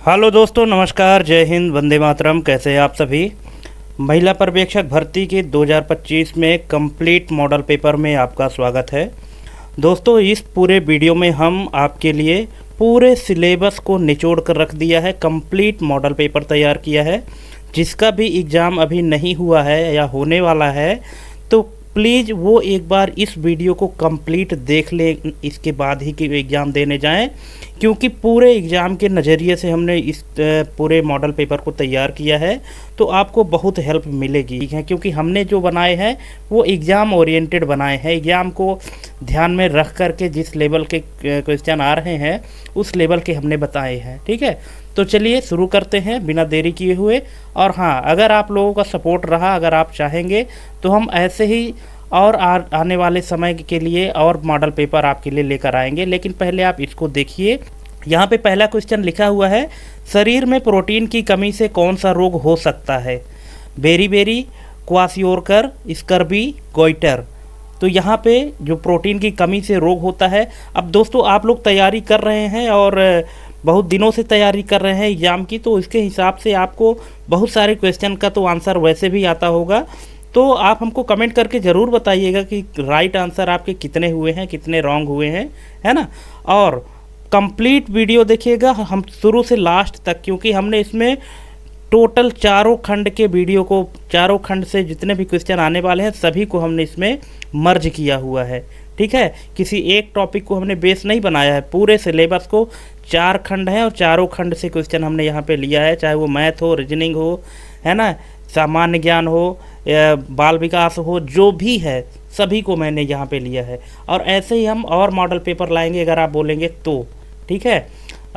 Hello दोस्तों, नमस्कार, जय हिंद, वंदे मातरम। कैसे हैं आप सभी। महिला पर्यवेक्षक भर्ती के 2025 में कंप्लीट मॉडल पेपर में आपका स्वागत है। दोस्तों, इस पूरे वीडियो में हम आपके लिए पूरे सिलेबस को निचोड़ कर रख दिया है। कंप्लीट मॉडल पेपर तैयार किया है। जिसका भी एग्ज़ाम अभी नहीं हुआ है या होने वाला है तो प्लीज़ वो एक बार इस वीडियो को कंप्लीट देख लें, इसके बाद ही कि एग्ज़ाम देने जाएं, क्योंकि पूरे एग्ज़ाम के नज़रिए से हमने इस पूरे मॉडल पेपर को तैयार किया है। तो आपको बहुत हेल्प मिलेगी है, क्योंकि हमने जो बनाए हैं वो एग्ज़ाम ओरिएंटेड बनाए हैं। एग्ज़ाम को ध्यान में रख कर के जिस लेवल के क्वेश्चन आ रहे हैं उस लेवल के हमने बताए हैं। ठीक है, तो चलिए शुरू करते हैं बिना देरी किए हुए। और हाँ, अगर आप लोगों का सपोर्ट रहा, अगर आप चाहेंगे तो हम ऐसे ही और आने वाले समय के लिए और मॉडल पेपर आपके लिए लेकर आएंगे। लेकिन पहले आप इसको देखिए। यहाँ पे पहला क्वेश्चन लिखा हुआ है, शरीर में प्रोटीन की कमी से कौन सा रोग हो सकता है। बेरी, क्वाशियोरकर, स्कर्बी, गोइटर। तो यहाँ पे जो प्रोटीन की कमी से रोग होता है। अब दोस्तों, आप लोग तैयारी कर रहे हैं और बहुत दिनों से तैयारी कर रहे हैं एग्ज़ाम की, तो इसके हिसाब से आपको बहुत सारे क्वेश्चन का तो आंसर वैसे भी आता होगा। तो आप हमको कमेंट करके ज़रूर बताइएगा कि राइट आंसर आपके कितने हुए हैं, कितने रॉन्ग हुए हैं, है ना। और कंप्लीट वीडियो देखिएगा हम शुरू से लास्ट तक, क्योंकि हमने इसमें टोटल चारों खंड के वीडियो को, चारों खंड से जितने भी क्वेश्चन आने वाले हैं सभी को हमने इसमें मर्ज किया हुआ है। ठीक है, किसी एक टॉपिक को हमने बेस नहीं बनाया है। पूरे सिलेबस को 4 खंड हैं और चारों खंड से क्वेश्चन हमने यहाँ पे लिया है, चाहे वो मैथ हो, रीजनिंग हो, है ना, सामान्य ज्ञान हो, बाल विकास हो, जो भी है सभी को मैंने यहाँ पे लिया है। और ऐसे ही हम और मॉडल पेपर लाएंगे अगर आप बोलेंगे तो। ठीक है,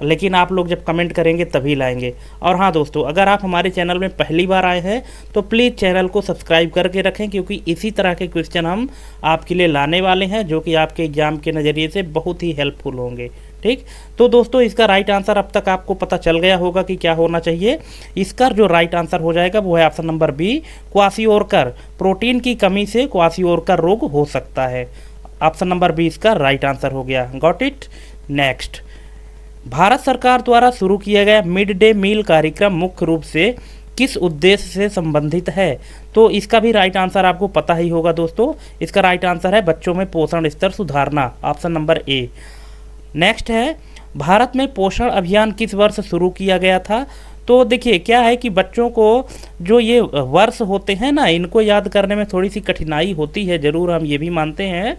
लेकिन आप लोग जब कमेंट करेंगे तभी लाएंगे। और हाँ दोस्तों, अगर आप हमारे चैनल में पहली बार आए हैं तो प्लीज़ चैनल को सब्सक्राइब करके रखें, क्योंकि इसी तरह के क्वेश्चन हम आपके लिए लाने वाले हैं जो कि आपके एग्ज़ाम के नज़रिए से बहुत ही हेल्पफुल होंगे। ठीक, तो दोस्तों इसका राइट आंसर अब तक आपको पता चल गया होगा कि क्या होना चाहिए। इसका जो राइट आंसर हो जाएगा वो है option number B, kwashiorkor. Protein की कमी से क्वाशियोरकर रोग हो सकता है। ऑप्शन नंबर बी इसका राइट आंसर हो गया। Got it. नेक्स्ट, भारत सरकार द्वारा शुरू किया गया मिड डे मील कार्यक्रम मुख्य रूप से किस उद्देश्य से संबंधित है। तो इसका भी राइट आंसर आपको पता ही होगा दोस्तों। इसका राइट आंसर है बच्चों में पोषण स्तर सुधारना, ऑप्शन नंबर ए। नेक्स्ट है, भारत में पोषण अभियान किस वर्ष शुरू किया गया था। तो देखिए क्या है कि बच्चों को जो ये वर्ष होते हैं ना, इनको याद करने में थोड़ी सी कठिनाई होती है, ज़रूर हम ये भी मानते हैं।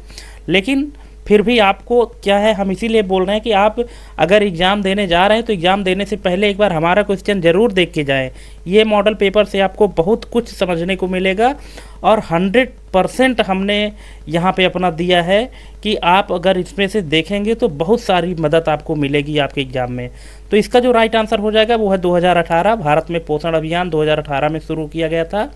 लेकिन फिर भी आपको क्या है, हम इसीलिए बोल रहे हैं कि आप अगर एग्ज़ाम देने जा रहे हैं तो एग्ज़ाम देने से पहले एक बार हमारा क्वेश्चन ज़रूर देख के जाएं। ये मॉडल पेपर से आपको बहुत कुछ समझने को मिलेगा और 100% हमने यहाँ पे अपना दिया है कि आप अगर इसमें से देखेंगे तो बहुत सारी मदद आपको मिलेगी आपके एग्ज़ाम में। तो इसका जो राइट आंसर हो जाएगा वो है 2018। भारत में पोषण अभियान 2018 में शुरू किया गया था।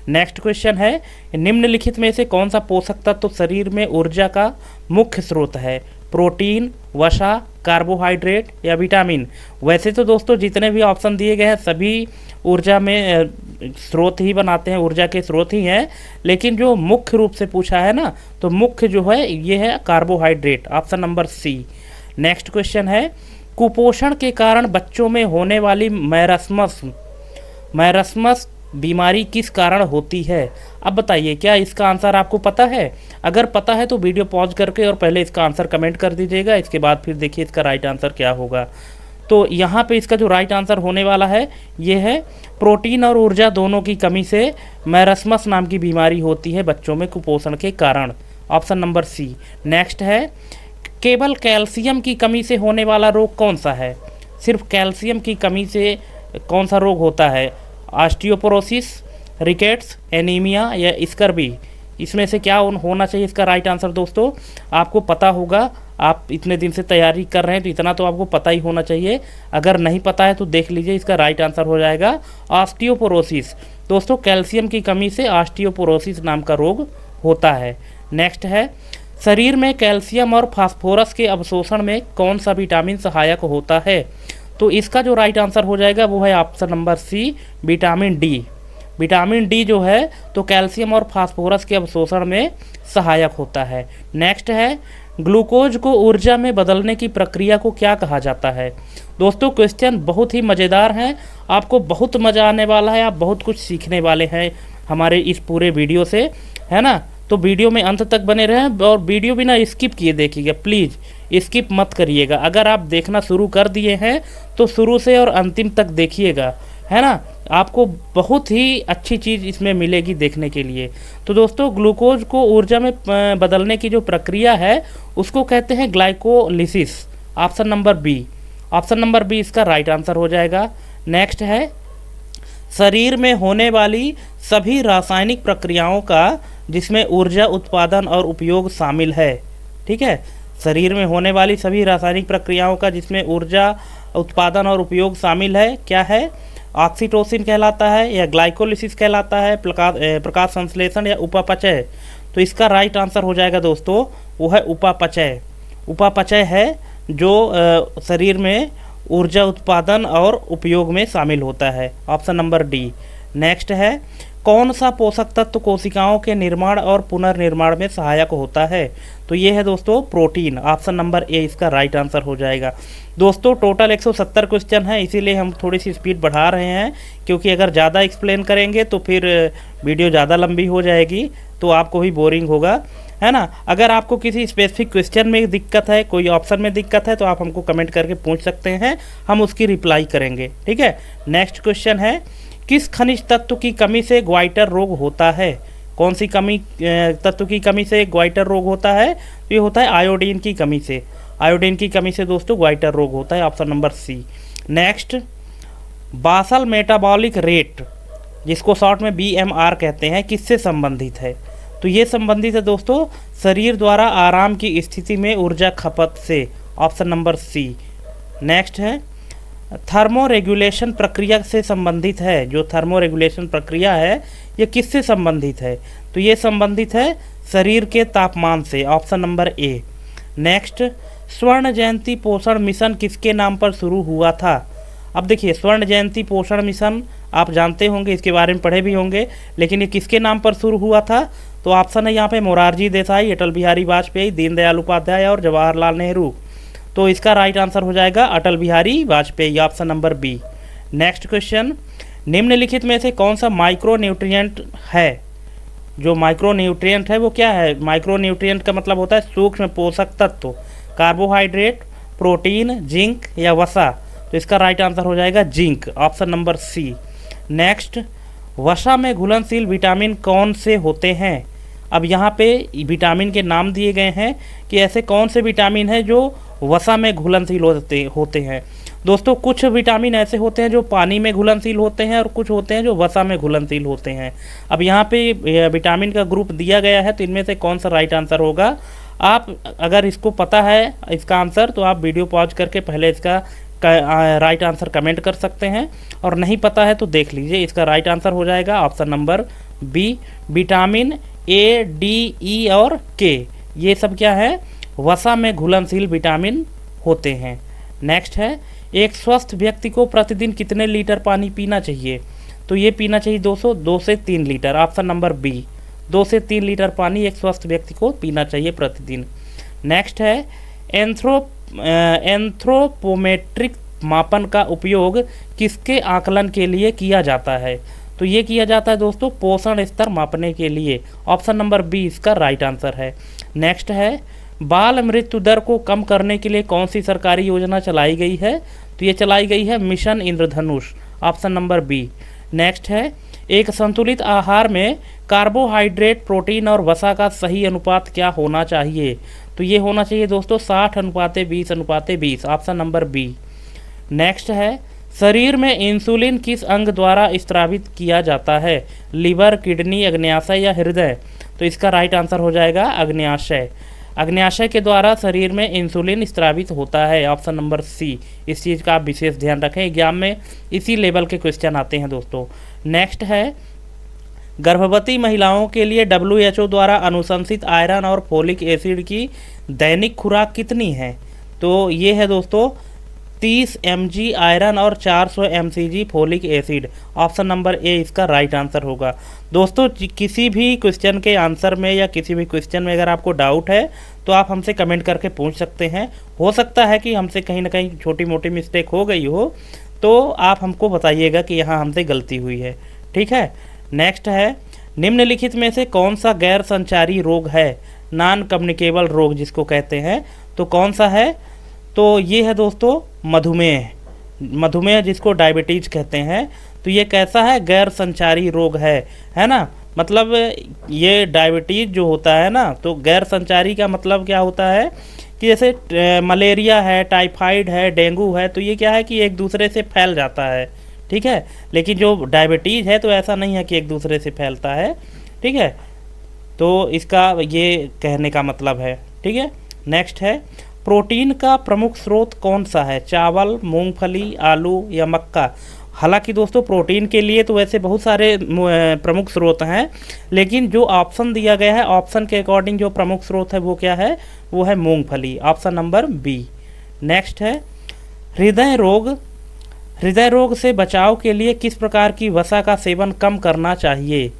नेक्स्ट क्वेश्चन है, निम्नलिखित में से कौन सा पोषक तत्व शरीर में ऊर्जा का मुख्य स्रोत है। प्रोटीन, वसा, कार्बोहाइड्रेट या विटामिन। वैसे तो दोस्तों जितने भी ऑप्शन दिए गए हैं सभी ऊर्जा में स्रोत ही बनाते हैं, ऊर्जा के स्रोत ही हैं। लेकिन जो मुख्य रूप से पूछा है ना, तो मुख्य जो है ये है carbohydrate, option number C. Next question है, कुपोषण के कारण बच्चों में होने वाली मैरस्मस बीमारी किस कारण होती है। अब बताइए क्या इसका आंसर आपको पता है। अगर पता है तो वीडियो पॉज करके और पहले इसका आंसर कमेंट कर दीजिएगा, इसके बाद फिर देखिए इसका राइट आंसर क्या होगा। तो यहाँ पे इसका जो राइट आंसर होने वाला है ये है प्रोटीन और ऊर्जा दोनों की कमी से मैरस्मस नाम की बीमारी होती है बच्चों में कुपोषण के कारण, ऑप्शन नंबर सी। नेक्स्ट है, केवल कैल्शियम की कमी से होने वाला रोग कौन सा है। सिर्फ कैल्शियम की कमी से कौन सा रोग होता है। ऑस्टियोपोरोसिस, रिकेट्स, एनीमिया या स्कर्बी। इसमें से क्या होना चाहिए इसका राइट आंसर। दोस्तों आपको पता होगा, आप इतने दिन से तैयारी कर रहे हैं तो इतना तो आपको पता ही होना चाहिए। अगर नहीं पता है तो देख लीजिए, इसका राइट आंसर हो जाएगा ऑस्टियोपोरोसिस। दोस्तों कैल्शियम की कमी से ऑस्टियोपोरोसिस नाम का रोग होता है। नेक्स्ट है, शरीर में कैल्शियम और फास्फोरस के अवशोषण में कौन सा विटामिन सहायक होता है। तो इसका जो राइट आंसर हो जाएगा वो है option number C, vitamin D. Vitamin D जो है तो कैल्शियम और फास्फोरस के अवशोषण में सहायक होता है। नेक्स्ट है, ग्लूकोज को ऊर्जा में बदलने की प्रक्रिया को क्या कहा जाता है। दोस्तों क्वेश्चन बहुत ही मज़ेदार हैं, आपको बहुत मज़ा आने वाला है, आप बहुत कुछ सीखने वाले हैं हमारे इस पूरे वीडियो से, है ना। तो वीडियो में अंत तक बने रहें और वीडियो बिना स्किप किए देखिएगा, प्लीज़ स्किप मत करिएगा। अगर आप देखना शुरू कर दिए हैं तो शुरू से और अंतिम तक देखिएगा, है ना। आपको बहुत ही अच्छी चीज़ इसमें मिलेगी देखने के लिए। तो दोस्तों ग्लूकोज को ऊर्जा में बदलने की जो प्रक्रिया है उसको कहते हैं glycolysis. Option number B, option number B इसका राइट आंसर हो जाएगा। नेक्स्ट है, शरीर में होने वाली सभी रासायनिक प्रक्रियाओं का जिसमें ऊर्जा उत्पादन और उपयोग शामिल है। ठीक है, शरीर में होने वाली सभी रासायनिक प्रक्रियाओं का जिसमें ऊर्जा उत्पादन और उपयोग शामिल है, क्या है। ऑक्सीटोसिन कहलाता है या ग्लाइकोलिसिस कहलाता है, प्रकाश संश्लेषण या उपापचय। तो इसका राइट आंसर हो जाएगा दोस्तों, वो है उपापचय। उपापचय है जो शरीर में ऊर्जा उत्पादन और उपयोग में शामिल होता है। Option number D. नेक्स्ट है, कौन सा पोषक तत्व कोशिकाओं के निर्माण और पुनर्निर्माण में सहायक होता है। तो ये है दोस्तों प्रोटीन। ऑप्शन नंबर ए इसका राइट आंसर हो जाएगा। दोस्तों टोटल 170 क्वेश्चन है, इसीलिए हम थोड़ी सी स्पीड बढ़ा रहे हैं, क्योंकि अगर ज़्यादा एक्सप्लेन करेंगे तो फिर वीडियो ज़्यादा लंबी हो जाएगी, तो आपको भी बोरिंग होगा, है ना। अगर आपको किसी स्पेसिफिक क्वेश्चन में दिक्कत है, कोई ऑप्शन में दिक्कत है, तो आप हमको कमेंट करके पूछ सकते हैं, हम उसकी रिप्लाई करेंगे। ठीक है, नेक्स्ट क्वेश्चन है, किस खनिज तत्व की कमी से ग्वाइटर रोग होता है। कौन सी तत्व की कमी से ग्वाइटर रोग होता है। तो ये होता है आयोडीन की कमी से। आयोडीन की कमी से दोस्तों ग्वाइटर रोग होता है। Option number C. Next, basal metabolic rate जिसको शॉर्ट में BMR कहते हैं, किससे संबंधित है। तो ये संबंधित है दोस्तों शरीर द्वारा आराम की स्थिति में ऊर्जा खपत से। Option number C. नेक्स्ट है, थर्मो रेगुलेशन प्रक्रिया से संबंधित है। जो थर्मो रेगुलेशन प्रक्रिया है ये किससे संबंधित है। तो ये संबंधित है शरीर के तापमान से। Option number A. नेक्स्ट, स्वर्ण जयंती पोषण मिशन किसके नाम पर शुरू हुआ था। अब देखिए, स्वर्ण जयंती पोषण मिशन आप जानते होंगे, इसके बारे में पढ़े भी होंगे, लेकिन ये किसके नाम पर शुरू हुआ था। तो ऑप्शन है यहाँ पे मोरारजी देसाई, अटल बिहारी वाजपेयी, दीनदयाल उपाध्याय और जवाहरलाल नेहरू। तो इसका राइट आंसर हो जाएगा Atal Bihari Vajpayee. Option number B. Next question, निम्नलिखित में से कौन सा माइक्रो न्यूट्रिएंट है। जो माइक्रो न्यूट्रिएंट है वो क्या है। माइक्रो न्यूट्रिएंट का मतलब होता है सूक्ष्म पोषक तत्व, कार्बोहाइड्रेट, प्रोटीन, जिंक या वसा। तो इसका राइट आंसर हो जाएगा zinc. Option number C. Next, वसा में घुलनशील विटामिन कौन से होते हैं। अब यहाँ पे विटामिन के नाम दिए गए हैं कि ऐसे कौन से विटामिन हैं जो वसा में घुलनशील होते हैं। दोस्तों कुछ विटामिन ऐसे होते हैं जो पानी में घुलनशील होते हैं और कुछ होते हैं जो वसा में घुलनशील होते हैं। अब यहाँ पे विटामिन का ग्रुप दिया गया है, तो इनमें से कौन सा राइट आंसर होगा। आप अगर इसको पता है इसका आंसर, तो आप वीडियो पॉज करके पहले इसका राइट आंसर कमेंट कर सकते हैं, और नहीं पता है तो देख लीजिए। इसका राइट आंसर हो जाएगा option number B, vitamin A, D, E और K। ये सब क्या है, वसा में घुलनशील विटामिन होते हैं। नेक्स्ट है, एक स्वस्थ व्यक्ति को प्रतिदिन कितने लीटर पानी पीना चाहिए। तो ये पीना चाहिए 2 से 3 लीटर। ऑप्शन नंबर बी, 2 से 3 लीटर पानी एक स्वस्थ व्यक्ति को पीना चाहिए प्रतिदिन। नेक्स्ट है, एंथ्रोपोमेट्रिक मापन का उपयोग किसके आकलन के लिए किया जाता है। तो ये किया जाता है दोस्तों पोषण स्तर मापने के लिए। ऑप्शन नंबर बी इसका राइट आंसर है। नेक्स्ट है, बाल मृत्यु दर को कम करने के लिए कौन सी सरकारी योजना चलाई गई है। तो ये चलाई गई है mission Indradhanush. Option number B. Next है, एक संतुलित आहार में कार्बोहाइड्रेट, प्रोटीन और वसा का सही अनुपात क्या होना चाहिए। तो ये होना चाहिए दोस्तों 60:20:20। Option number B. नेक्स्ट है, शरीर में इंसुलिन किस अंग द्वारा स्रावित किया जाता है। लीवर, किडनी, अग्न्याशय या हृदय। तो इसका राइट आंसर हो जाएगा अग्न्याशय। अग्न्याशय के द्वारा शरीर में इंसुलिन स्रावित होता है। Option number C. इस चीज़ का आप विशेष ध्यान रखें, एग्जाम में इसी लेवल के क्वेश्चन आते हैं दोस्तों। नेक्स्ट है, गर्भवती महिलाओं के लिए WHO द्वारा अनुशंसित आयरन और फोलिक एसिड की दैनिक खुराक कितनी है। तो ये है दोस्तों 30 mg आयरन और 400 mcg folic acid. Option number A इसका राइट आंसर होगा। दोस्तों किसी भी क्वेश्चन के आंसर में या किसी भी क्वेश्चन में अगर आपको डाउट है तो आप हमसे कमेंट करके पूछ सकते हैं। हो सकता है कि हमसे कहीं ना कहीं छोटी मोटी मिस्टेक हो गई हो, तो आप हमको बताइएगा कि यहाँ हमसे गलती हुई है। ठीक है। नेक्स्ट है, निम्नलिखित में से कौन सा गैर संचारी रोग है, नॉन कम्युनिकेबल रोग जिसको कहते हैं, तो कौन सा है? तो ये है दोस्तों मधुमेह। मधुमेह जिसको डायबिटीज कहते हैं, तो ये कैसा है? गैर संचारी रोग है ना। मतलब ये डायबिटीज जो होता है ना, तो गैर संचारी का मतलब क्या होता है कि जैसे मलेरिया है, टाइफाइड है, डेंगू है, तो ये क्या है कि एक दूसरे से फैल जाता है। ठीक है। लेकिन जो डायबिटीज है तो ऐसा नहीं है कि एक दूसरे से फैलता है। ठीक है। तो इसका ये कहने का मतलब है। ठीक है। नेक्स्ट है, प्रोटीन का प्रमुख स्रोत कौन सा है? चावल, मूंगफली, आलू या मक्का? हालांकि दोस्तों प्रोटीन के लिए तो वैसे बहुत सारे प्रमुख स्रोत हैं, लेकिन जो ऑप्शन दिया गया है, ऑप्शन के अकॉर्डिंग जो प्रमुख स्रोत है वो क्या है? वो है मूंगफली, ऑप्शन नंबर बी। नेक्स्ट है, हृदय रोग। हृदय रोग से बचाव के लिए किस प्रकार की वसा का सेवन कम करना चाहिए?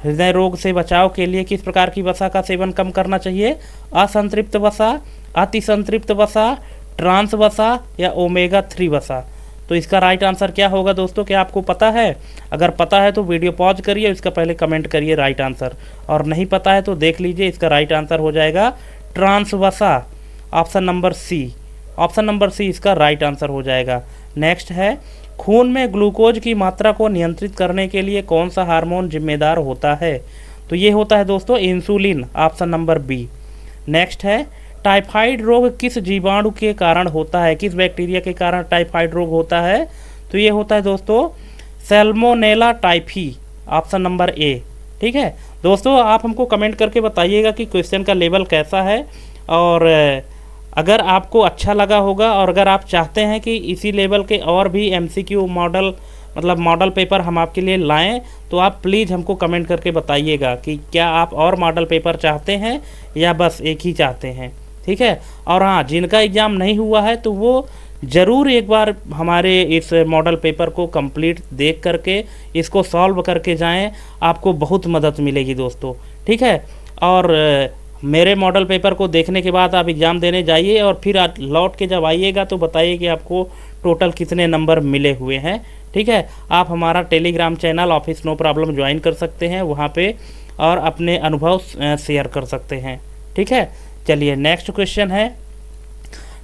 हृदय रोग से बचाव के लिए किस प्रकार की वसा का सेवन कम करना चाहिए? असंतृप्त वसा, अतिसंतृप्त वसा, ट्रांस वसा या ओमेगा 3 वसा? तो इसका राइट आंसर क्या होगा दोस्तों? क्या आपको पता है? अगर पता है तो वीडियो पॉज करिए, इसका पहले कमेंट करिए राइट आंसर, और नहीं पता है तो देख लीजिए। इसका राइट आंसर हो जाएगा ट्रांस वसा, option number C. Option number C इसका राइट आंसर हो जाएगा। नेक्स्ट है, खून में ग्लूकोज की मात्रा को नियंत्रित करने के लिए कौन सा हार्मोन जिम्मेदार होता है? तो ये होता है दोस्तों insulin, option number B. Next है, टाइफाइड रोग किस जीवाणु के कारण होता है? किस बैक्टीरिया के कारण टाइफाइड रोग होता है? तो ये होता है दोस्तों Salmonella typhi, option number A. ठीक है दोस्तों, आप हमको कमेंट करके बताइएगा कि क्वेश्चन का लेवल कैसा है, और अगर आपको अच्छा लगा होगा और अगर आप चाहते हैं कि इसी लेवल के और भी MCQ मॉडल मतलब मॉडल पेपर हम आपके लिए लाएं, तो आप प्लीज़ हमको कमेंट करके बताइएगा कि क्या आप और मॉडल पेपर चाहते हैं या बस एक ही चाहते हैं। ठीक है। और हाँ, जिनका एग्ज़ाम नहीं हुआ है तो वो ज़रूर एक बार हमारे इस मॉडल पेपर को कंप्लीट देख करके इसको सॉल्व करके जाएं, आपको बहुत मदद मिलेगी दोस्तों। ठीक है। और मेरे मॉडल पेपर को देखने के बाद आप एग्ज़ाम देने जाइए और फिर लौट के जब आइएगा तो बताइए कि आपको टोटल कितने नंबर मिले हुए हैं। ठीक है। आप हमारा Telegram channel office no problem join कर सकते हैं वहाँ पे, और अपने अनुभव शेयर कर सकते हैं। ठीक है। चलिए नेक्स्ट क्वेश्चन है,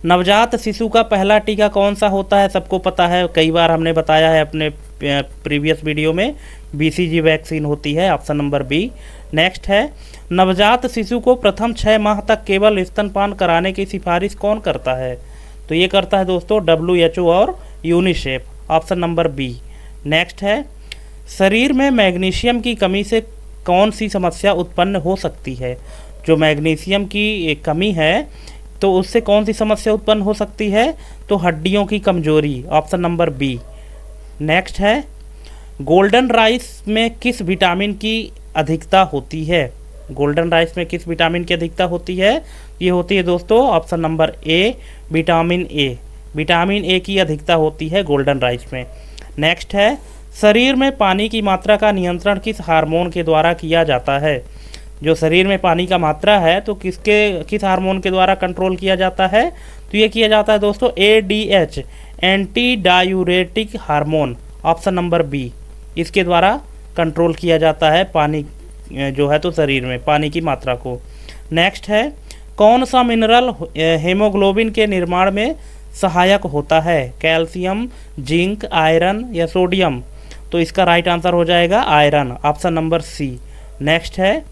नवजात शिशु का पहला टीका कौन सा होता है? सबको पता है, कई बार हमने बताया है अपने प्रीवियस वीडियो में, BCG वैक्सीन होती है, ऑप्शन नंबर बी। नेक्स्ट है, नवजात शिशु को प्रथम 6 माह तक केवल स्तनपान कराने की सिफारिश कौन करता है? तो ये करता है दोस्तों WHO और UNICEF, option number B. Next है, शरीर में मैग्नीशियम की कमी से कौन सी समस्या उत्पन्न हो सकती है? जो मैग्नीशियम की कमी है तो उससे कौन सी समस्या उत्पन्न हो सकती है? तो हड्डियों की कमजोरी, ऑप्शन नंबर बी। नेक्स्ट है, गोल्डन राइस में किस विटामिन की अधिकता होती है? गोल्डन राइस में किस विटामिन की अधिकता होती है? ये होती है दोस्तों option number A, vitamin A. Vitamin A की अधिकता होती है गोल्डन राइस में। नेक्स्ट है, शरीर में पानी की मात्रा का नियंत्रण किस हार्मोन के द्वारा किया जाता है? जो शरीर में पानी का मात्रा है तो किस हार्मोन के द्वारा कंट्रोल किया जाता है? तो ये किया जाता है दोस्तों ADH, anti diuretic hormone, option number B. इसके द्वारा कंट्रोल किया जाता है पानी जो है तो शरीर में पानी की मात्रा को। नेक्स्ट है, कौन सा मिनरल हेमोग्लोबिन के निर्माण में सहायक होता है? कैल्शियम, जिंक, आयरन या सोडियम? तो इसका राइट आंसर हो जाएगा iron, option number C. Next है,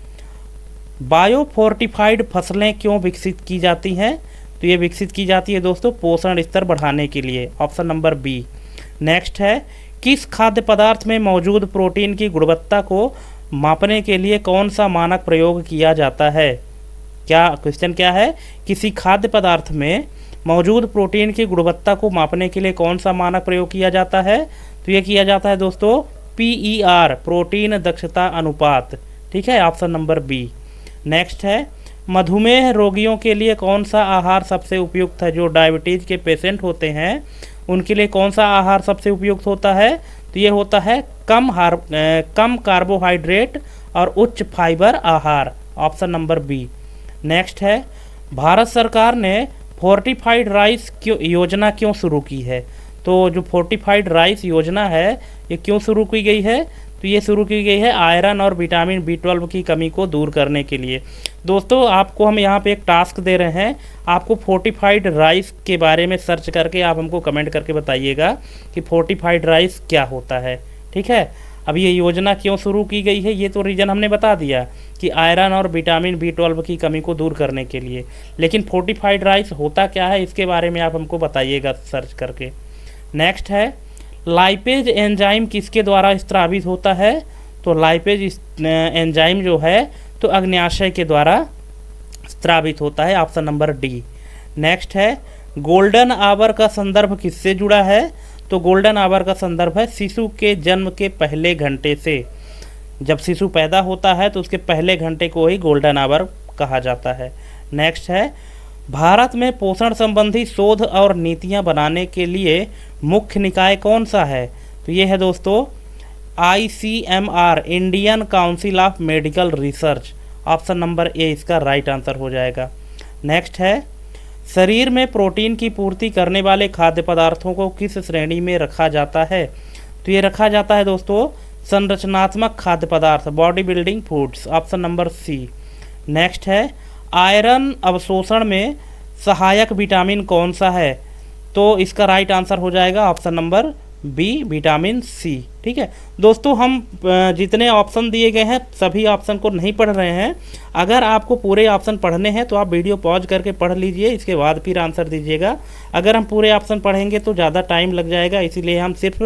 बायोफोर्टिफाइड फसलें क्यों विकसित की जाती हैं? तो ये विकसित की जाती है दोस्तों पोषण स्तर बढ़ाने के लिए, ऑप्शन नंबर बी। नेक्स्ट है, किस खाद्य पदार्थ में मौजूद प्रोटीन की गुणवत्ता को मापने के लिए कौन सा मानक प्रयोग किया जाता है? क्या क्वेश्चन क्या है, किसी खाद्य पदार्थ में मौजूद प्रोटीन की गुणवत्ता को मापने के लिए कौन सा मानक प्रयोग किया जाता है? तो ये किया जाता है दोस्तों PER, प्रोटीन दक्षता अनुपात। ठीक है, ऑप्शन नंबर बी। नेक्स्ट है, मधुमेह रोगियों के लिए कौन सा आहार सबसे उपयुक्त है? जो डायबिटीज़ के पेशेंट होते हैं उनके लिए कौन सा आहार सबसे उपयुक्त होता है? तो ये होता है कम कार्बोहाइड्रेट और उच्च फाइबर आहार, ऑप्शन नंबर बी। नेक्स्ट है, भारत सरकार ने फोर्टिफाइड राइस योजना क्यों शुरू की है? तो जो फोर्टिफाइड राइस योजना है ये क्यों शुरू की गई है? तो ये शुरू की गई है आयरन और विटामिन B12 की कमी को दूर करने के लिए। दोस्तों आपको हम यहाँ पे एक टास्क दे रहे हैं, आपको फोर्टिफाइड राइस के बारे में सर्च करके आप हमको कमेंट करके बताइएगा कि फोर्टिफाइड राइस क्या होता है। ठीक है, अब ये योजना क्यों शुरू की गई है ये तो रीज़न हमने बता दिया कि आयरन और विटामिन B12 की कमी को दूर करने के लिए, लेकिन फोर्टिफाइड राइस होता क्या है इसके बारे में आप हमको बताइएगा सर्च करके। नेक्स्ट है लाइपेज एंजाइम किसके द्वारा स्रावित होता है? तो लाइपेज एंजाइम जो है तो अग्न्याशय के द्वारा स्रावित होता है, ऑप्शन नंबर डी। नेक्स्ट है गोल्डन आवर का संदर्भ किससे जुड़ा है? तो गोल्डन आवर का संदर्भ है शिशु के जन्म के पहले घंटे से। जब शिशु पैदा होता है तो उसके पहले घंटे को ही गोल्डन आवर कहा जाता है। नेक्स्ट है भारत में पोषण संबंधी शोध और नीतियां बनाने के लिए मुख्य निकाय कौन सा है? तो ये है दोस्तों ICMR, Indian council of medical research, option number A इसका राइट आंसर हो जाएगा। नेक्स्ट है शरीर में प्रोटीन की पूर्ति करने वाले खाद्य पदार्थों को किस श्रेणी में रखा जाता है? तो ये रखा जाता है दोस्तों संरचनात्मक खाद्य पदार्थ, body building foods, option number C. Next है आयरन अवशोषण में सहायक विटामिन कौन सा है? तो इसका राइट आंसर हो जाएगा option number B, vitamin C. ठीक है दोस्तों, हम जितने ऑप्शन दिए गए हैं सभी ऑप्शन को नहीं पढ़ रहे हैं। अगर आपको पूरे ऑप्शन पढ़ने हैं तो आप वीडियो पॉज करके पढ़ लीजिए, इसके बाद फिर आंसर दीजिएगा। अगर हम पूरे ऑप्शन पढ़ेंगे तो ज़्यादा टाइम लग जाएगा, इसीलिए हम सिर्फ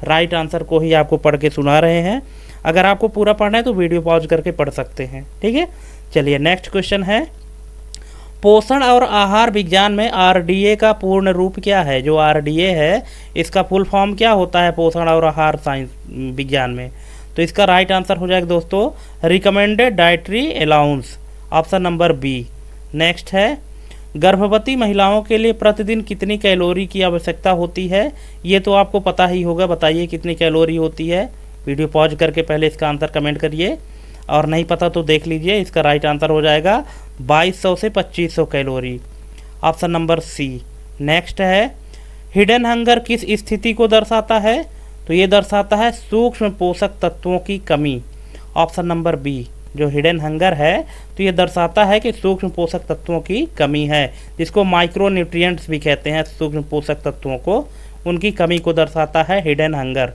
राइट आंसर को ही आपको पढ़ के सुना रहे हैं। अगर आपको पूरा पढ़ना है तो वीडियो पॉज करके पढ़ सकते हैं। ठीक है, चलिए नेक्स्ट क्वेश्चन है पोषण और आहार विज्ञान में RDA का पूर्ण रूप क्या है? जो RDA है इसका फुल फॉर्म क्या होता है पोषण और आहार साइंस विज्ञान में? तो इसका राइट आंसर हो जाएगा दोस्तों recommended dietary allowance, option number B. Next है गर्भवती महिलाओं के लिए प्रतिदिन कितनी कैलोरी की आवश्यकता होती है? ये तो आपको पता ही होगा, बताइए कितनी कैलोरी होती है। वीडियो पॉज करके पहले इसका आंसर कमेंट करिए, और नहीं पता तो देख लीजिए। इसका राइट आंसर हो जाएगा 2200 से 2500 calorie, option number C. Next है हिडन हंगर किस स्थिति को दर्शाता है? तो ये दर्शाता है सूक्ष्म पोषक तत्वों की कमी, ऑप्शन नंबर बी। जो हिडन हंगर है तो ये दर्शाता है कि सूक्ष्म पोषक तत्वों की कमी है, जिसको माइक्रो न्यूट्रिएंट्स भी कहते हैं। सूक्ष्म पोषक तत्वों को, उनकी कमी को दर्शाता है हिडन हंगर।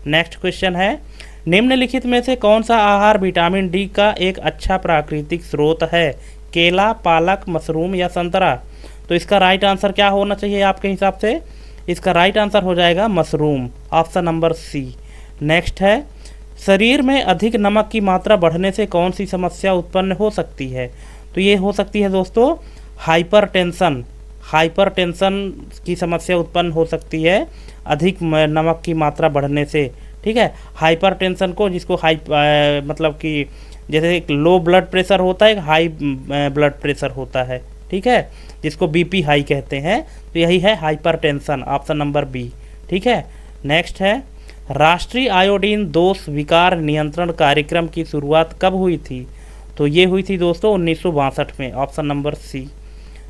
नेक्स्ट क्वेश्चन है निम्नलिखित में से कौन सा आहार विटामिन डी का एक अच्छा प्राकृतिक स्रोत है? केला, पालक, मशरूम या संतरा? तो इसका राइट आंसर क्या होना चाहिए आपके हिसाब से? इसका राइट आंसर हो जाएगा mushroom, option number C. Next है शरीर में अधिक नमक की मात्रा बढ़ने से कौन सी समस्या उत्पन्न हो सकती है? तो ये हो सकती है दोस्तों हाइपरटेंशन। हाइपरटेंशन की समस्या उत्पन्न हो सकती है अधिक नमक की मात्रा बढ़ने से। ठीक है, हाइपरटेंशन को, जिसको मतलब कि जैसे एक लो ब्लड प्रेशर होता है, एक हाई ब्लड प्रेशर होता है, ठीक है, जिसको BP हाई कहते हैं, तो यही है हाइपरटेंशन, ऑप्शन नंबर बी। ठीक है, नेक्स्ट है राष्ट्रीय आयोडीन दोष विकार नियंत्रण कार्यक्रम की शुरुआत कब हुई थी? तो ये हुई थी दोस्तों 1962 में, ऑप्शन नंबर सी।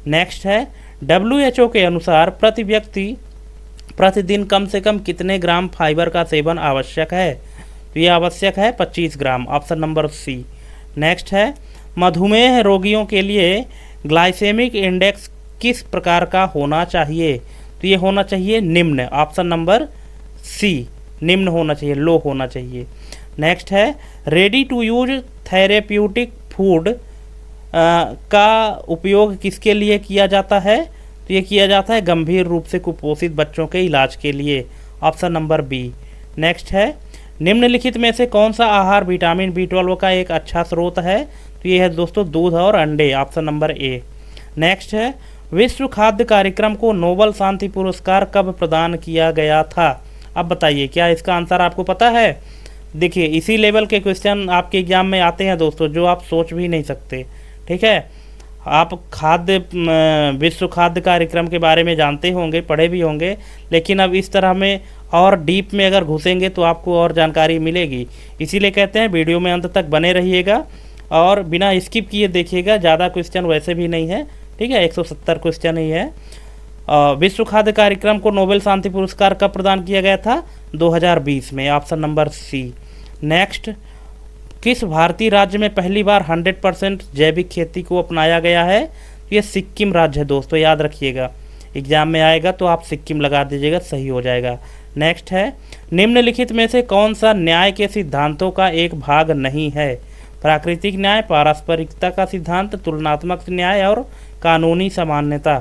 नेक्स्ट है WHO के अनुसार प्रति व्यक्ति प्रतिदिन कम से कम कितने ग्राम फाइबर का सेवन आवश्यक है? तो ये आवश्यक है 25 ग्राम, ऑप्शन नंबर सी। नेक्स्ट है मधुमेह रोगियों के लिए ग्लाइसेमिक इंडेक्स किस प्रकार का होना चाहिए? तो ये होना चाहिए निम्न, ऑप्शन नंबर सी, निम्न होना चाहिए, लो होना चाहिए। नेक्स्ट है ready to use therapeutic food का उपयोग किसके लिए किया जाता है? तो ये किया जाता है गंभीर रूप से कुपोषित बच्चों के इलाज के लिए, ऑप्शन नंबर बी। नेक्स्ट है निम्नलिखित में से कौन सा आहार विटामिन B12 का एक अच्छा स्रोत है? तो ये है दोस्तों दूध और अंडे, ऑप्शन नंबर ए। नेक्स्ट है विश्व खाद्य कार्यक्रम को नोबल शांति पुरस्कार कब प्रदान किया गया था? अब बताइए क्या इसका आंसर आपको पता है? देखिए इसी लेवल के क्वेश्चन आपके एग्जाम में आते हैं दोस्तों, जो आप सोच भी नहीं सकते। ठीक है, आप विश्व खाद्य कार्यक्रम के बारे में जानते होंगे, पढ़े भी होंगे, लेकिन अब इस तरह में और डीप में अगर घुसेंगे तो आपको और जानकारी मिलेगी। इसीलिए कहते हैं वीडियो में अंत तक बने रहिएगा और बिना स्किप किए देखिएगा। ज़्यादा क्वेश्चन वैसे भी नहीं है, ठीक है, 170 क्वेश्चन ही है। विश्व खाद्य कार्यक्रम को नोबेल शांति पुरस्कार कब प्रदान किया गया था? 2020 में, ऑप्शन नंबर सी। नेक्स्ट, किस भारतीय राज्य में पहली बार 100% जैविक खेती को अपनाया गया है? ये सिक्किम राज्य है दोस्तों, याद रखिएगा, एग्जाम में आएगा तो आप सिक्किम लगा दीजिएगा, सही हो जाएगा। नेक्स्ट है, निम्नलिखित में से कौन सा न्याय के सिद्धांतों का एक भाग नहीं है? प्राकृतिक न्याय, पारस्परिकता का सिद्धांत, तुलनात्मक न्याय और कानूनी सामान्यता।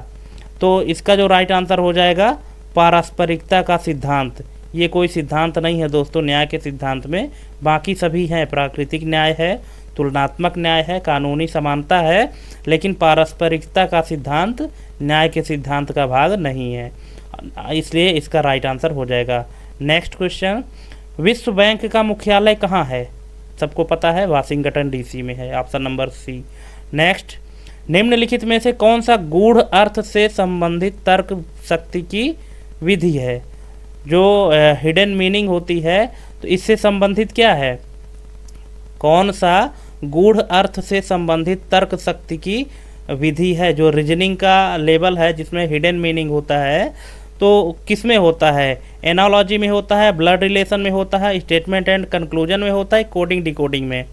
तो इसका जो राइट आंसर हो जाएगा पारस्परिकता का सिद्धांत। ये कोई सिद्धांत नहीं है दोस्तों न्याय के सिद्धांत में, बाकी सभी हैं, प्राकृतिक न्याय है, तुलनात्मक न्याय है, कानूनी समानता है, लेकिन पारस्परिकता का सिद्धांत न्याय के सिद्धांत का भाग नहीं है, इसलिए इसका राइट आंसर हो जाएगा। नेक्स्ट क्वेश्चन, विश्व बैंक का मुख्यालय कहाँ है? सबको पता है, वाशिंगटन डीसी में है, ऑप्शन नंबर सी। नेक्स्ट, निम्नलिखित में से कौन सा गूढ़ अर्थ से संबंधित तर्क शक्ति की विधि है? जो हिडन मीनिंग होती है, तो इससे संबंधित क्या है? कौन सा गूढ़ अर्थ से संबंधित तर्क शक्ति की विधि है? जो रीजनिंग का लेवल है जिसमें हिडन मीनिंग होता है, तो किस में होता है? एनालॉजी में होता है, ब्लड रिलेशन में होता है, स्टेटमेंट एंड कंक्लूजन में होता है, कोडिंग डिकोडिंग में।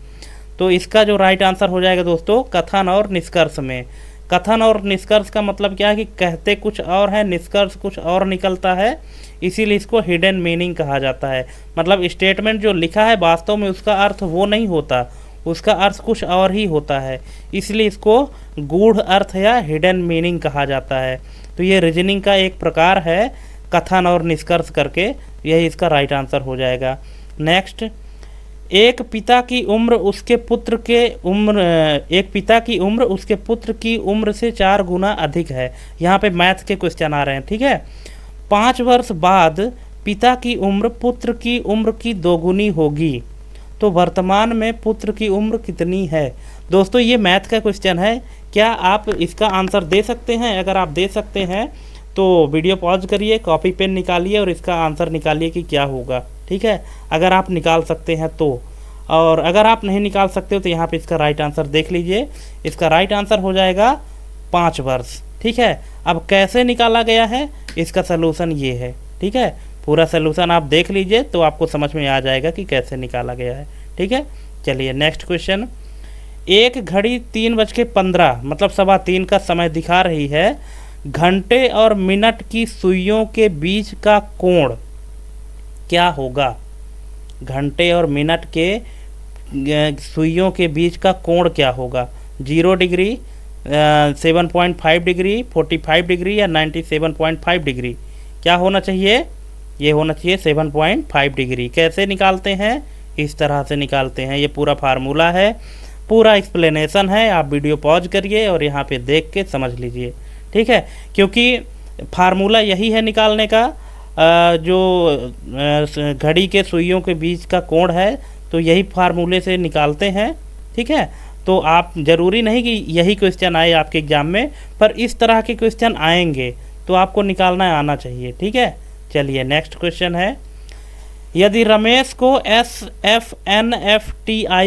तो इसका जो राइट आंसर हो जाएगा दोस्तों कथन और निष्कर्ष में। कथन और निष्कर्ष का मतलब क्या है कि कहते कुछ और है, निष्कर्ष कुछ और निकलता है, इसीलिए इसको हिडन मीनिंग कहा जाता है। मतलब स्टेटमेंट जो लिखा है वास्तव में उसका अर्थ वो नहीं होता, उसका अर्थ कुछ और ही होता है, इसलिए इसको गूढ़ अर्थ या हिडन मीनिंग कहा जाता है। तो ये रीजनिंग का एक प्रकार है कथन और निष्कर्ष करके, यही इसका राइट आंसर हो जाएगा। नेक्स्ट, एक पिता की उम्र उसके पुत्र की उम्र से 4 गुना अधिक है। यहाँ पे मैथ के क्वेश्चन आ रहे हैं, ठीक है। 5 वर्ष बाद पिता की उम्र पुत्र की उम्र की 2 गुनी होगी, तो वर्तमान में पुत्र की उम्र कितनी है? दोस्तों ये मैथ का क्वेश्चन है, क्या आप इसका आंसर दे सकते हैं? अगर आप दे सकते हैं तो वीडियो पॉज करिए, कॉपी पेन निकालिए और इसका आंसर निकालिए कि क्या होगा, ठीक है, अगर आप निकाल सकते हैं तो। और अगर आप नहीं निकाल सकते हो तो यहाँ पे इसका राइट आंसर देख लीजिए, इसका राइट आंसर हो जाएगा 5 वर्ष, ठीक है। अब कैसे निकाला गया है इसका सलूशन ये है, ठीक है, पूरा सलूशन आप देख लीजिए तो आपको समझ में आ जाएगा कि कैसे निकाला गया है, ठीक है। चलिए नेक्स्ट क्वेश्चन, एक घड़ी 3:15 मतलब 3:15 का समय दिखा रही है, घंटे और मिनट की सुइयों के बीच का कोण क्या होगा? घंटे और मिनट के सुइयों के बीच का कोण क्या होगा? 0 डिग्री, 7.5 डिग्री, 45 डिग्री या 97.5 डिग्री? क्या होना चाहिए? ये होना चाहिए 7.5 डिग्री। कैसे निकालते हैं? इस तरह से निकालते हैं, ये पूरा फार्मूला है, पूरा एक्सप्लेनेशन है, आप वीडियो पॉज करिए और यहाँ पे देख के समझ लीजिए, ठीक है। क्योंकि फार्मूला यही है निकालने का, जो घड़ी के सुइयों के बीच का कोण है, तो यही फार्मूले से निकालते हैं, ठीक है। तो आप ज़रूरी नहीं कि यही क्वेश्चन आए आपके एग्ज़ाम में, पर इस तरह के क्वेश्चन आएंगे तो आपको निकालना आना चाहिए, ठीक है। चलिए नेक्स्ट क्वेश्चन है, यदि रमेश को SFNFTI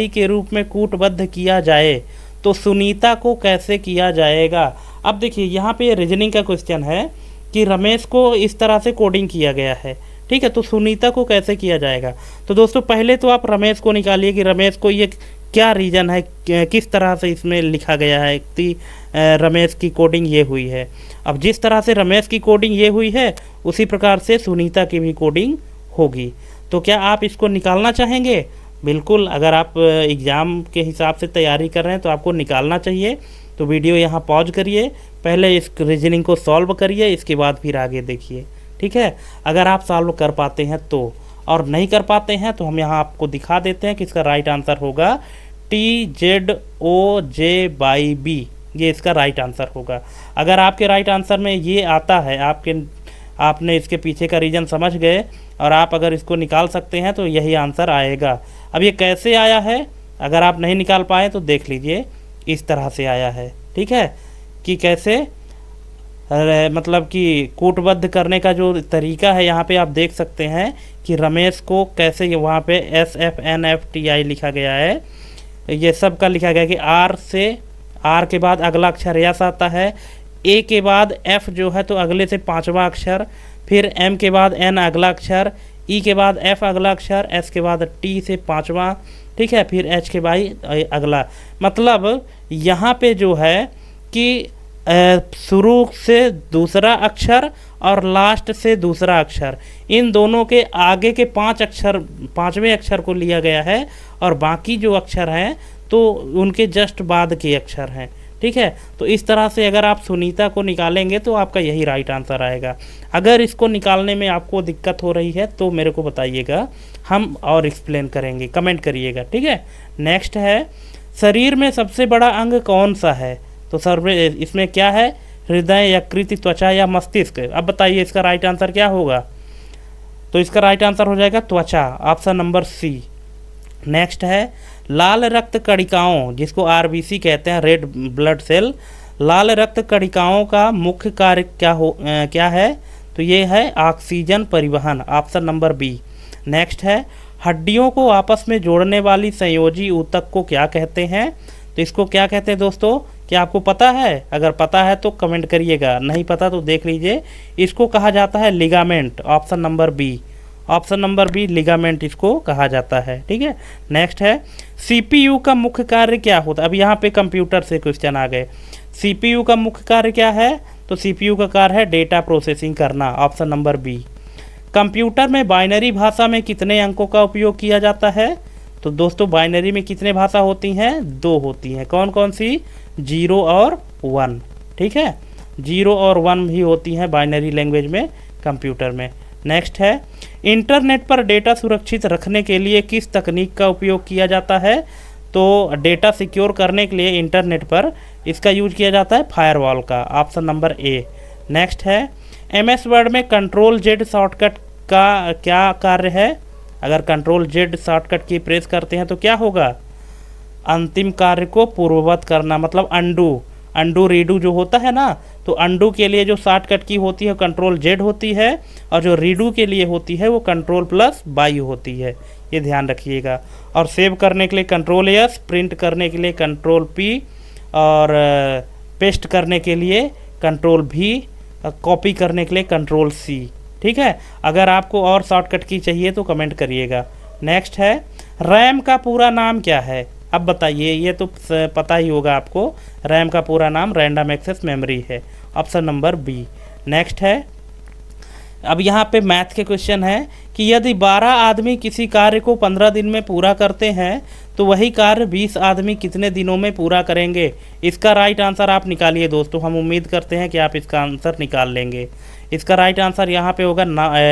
के रूप में कूटबद्ध किया जाए तो सुनीता को कैसे किया जाएगा? अब देखिए यहाँ पे रीजनिंग का क्वेश्चन है कि रमेश को इस तरह से कोडिंग किया गया है, ठीक है, तो सुनीता को कैसे किया जाएगा? तो दोस्तों पहले तो आप रमेश को निकालिए कि रमेश को ये क्या रीजन है, किस तरह से इसमें लिखा गया है कि रमेश की कोडिंग ये हुई है। अब जिस तरह से रमेश की कोडिंग ये हुई है उसी प्रकार से सुनीता की भी कोडिंग होगी। तो क्या आप इसको निकालना चाहेंगे? बिल्कुल, अगर आप एग्ज़ाम के हिसाब से तैयारी कर रहे हैं तो आपको निकालना चाहिए। तो वीडियो यहाँ पॉज करिए, पहले इस रीजनिंग को सॉल्व करिए, इसके बाद फिर आगे देखिए, ठीक है। अगर आप सॉल्व कर पाते हैं तो, और नहीं कर पाते हैं तो हम यहाँ आपको दिखा देते हैं कि इसका राइट आंसर होगा TZOJ/B, ये इसका राइट आंसर होगा। अगर आपके राइट आंसर में ये आता है, आपने इसके पीछे का रीज़न समझ गए और आप अगर इसको निकाल सकते हैं तो यही आंसर आएगा। अब ये कैसे आया है, अगर आप नहीं निकाल पाए तो देख लीजिए, इस तरह से आया है, ठीक है, कि कैसे मतलब कि कूटबद्ध करने का जो तरीका है यहाँ पे आप देख सकते हैं कि रमेश को कैसे वहाँ पे SFNFTI लिखा गया है, ये सब का लिखा गया कि आर के बाद अगला अक्षर यस आता है, ए के बाद एफ जो है तो अगले से 5वां अक्षर, फिर एम के बाद एन अगला अक्षर, ई के बाद एफ अगला अक्षर, एस के बाद टी से 5वां, ठीक है, फिर एच के बाद अगला। मतलब यहाँ पे जो है कि शुरू से दूसरा अक्षर और लास्ट से दूसरा अक्षर, इन दोनों के आगे के 5 अक्षर 5वें अक्षर को लिया गया है और बाकी जो अक्षर हैं तो उनके जस्ट बाद के अक्षर हैं, ठीक है। तो इस तरह से अगर आप सुनीता को निकालेंगे तो आपका यही राइट आंसर आएगा। अगर इसको निकालने में आपको दिक्कत हो रही है तो मेरे को बताइएगा, हम और एक्सप्लेन करेंगे, कमेंट करिएगा, ठीक है। नेक्स्ट है, शरीर में सबसे बड़ा अंग कौन सा है? तो सर इसमें क्या है, हृदय, यकृत, त्वचा या मस्तिष्क? अब बताइए इसका राइट आंसर क्या होगा? तो इसका राइट आंसर हो जाएगा त्वचा, ऑप्शन नंबर सी। नेक्स्ट है, लाल रक्त कणिकाओं जिसको आरबीसी कहते हैं, रेड ब्लड सेल, लाल रक्त कणिकाओं का मुख्य कार्य क्या है? तो ये है ऑक्सीजन परिवहन, ऑप्शन नंबर बी। नेक्स्ट है, हड्डियों को आपस में जोड़ने वाली संयोजी ऊतक को क्या कहते हैं? तो इसको क्या कहते हैं दोस्तों, क्या आपको पता है? अगर पता है तो कमेंट करिएगा, नहीं पता तो देख लीजिए। इसको कहा जाता है ligament, option number B, option number B ligament इसको कहा जाता है, ठीक है। नेक्स्ट है, सीपीयू का मुख्य कार्य क्या होता है? अब यहाँ पे कंप्यूटर से क्वेश्चन आ गए। सीपीयू का मुख्य कार्य क्या है? तो सीपीयू का कार्य है डेटा प्रोसेसिंग करना, ऑप्शन नंबर बी। कंप्यूटर में बाइनरी भाषा में कितने अंकों का उपयोग किया जाता है? तो दोस्तों बाइनरी में कितने भाषा होती हैं? 2 होती हैं। कौन कौन सी? 0 और 1, ठीक है, 0 और 1 भी होती हैं बाइनरी लैंग्वेज में, कंप्यूटर में। नेक्स्ट है, इंटरनेट पर डेटा सुरक्षित रखने के लिए किस तकनीक का उपयोग किया जाता है? तो डेटा सिक्योर करने के लिए इंटरनेट पर इसका यूज किया जाता है फायरवॉल का, ऑप्शन नंबर ए। नेक्स्ट है, एमएस वर्ड में कंट्रोल जेड शॉर्टकट का क्या कार्य है? अगर कंट्रोल जेड शॉर्टकट की प्रेस करते हैं तो क्या होगा? अंतिम कार्य को पूर्ववत करना, मतलब अंडू रीडू जो होता है ना, तो अंडू के लिए जो शॉर्टकट की होती है कंट्रोल जेड होती है और जो रीडू के लिए होती है वो कंट्रोल प्लस वाई होती है, ये ध्यान रखिएगा। और सेव करने के लिए कंट्रोल एस, प्रिंट करने के लिए कंट्रोल पी और पेस्ट करने के लिए कंट्रोल भी, कॉपी करने के लिए कंट्रोल सी, ठीक है। अगर आपको और शॉर्टकट की चाहिए तो कमेंट करिएगा। नेक्स्ट है, रैम का पूरा नाम क्या है? अब बताइए, ये तो पता ही होगा आपको, रैम का पूरा नाम रैंडम एक्सेस मेमोरी है, ऑप्शन नंबर बी। नेक्स्ट है, अब यहाँ पे मैथ के क्वेश्चन है कि यदि 12 आदमी किसी कार्य को 15 दिन में पूरा करते हैं तो वही कार्य 20 आदमी कितने दिनों में पूरा करेंगे? इसका राइट आंसर आप निकालिए दोस्तों, हम उम्मीद करते हैं कि आप इसका आंसर निकाल लेंगे। इसका राइट आंसर यहाँ पे होगा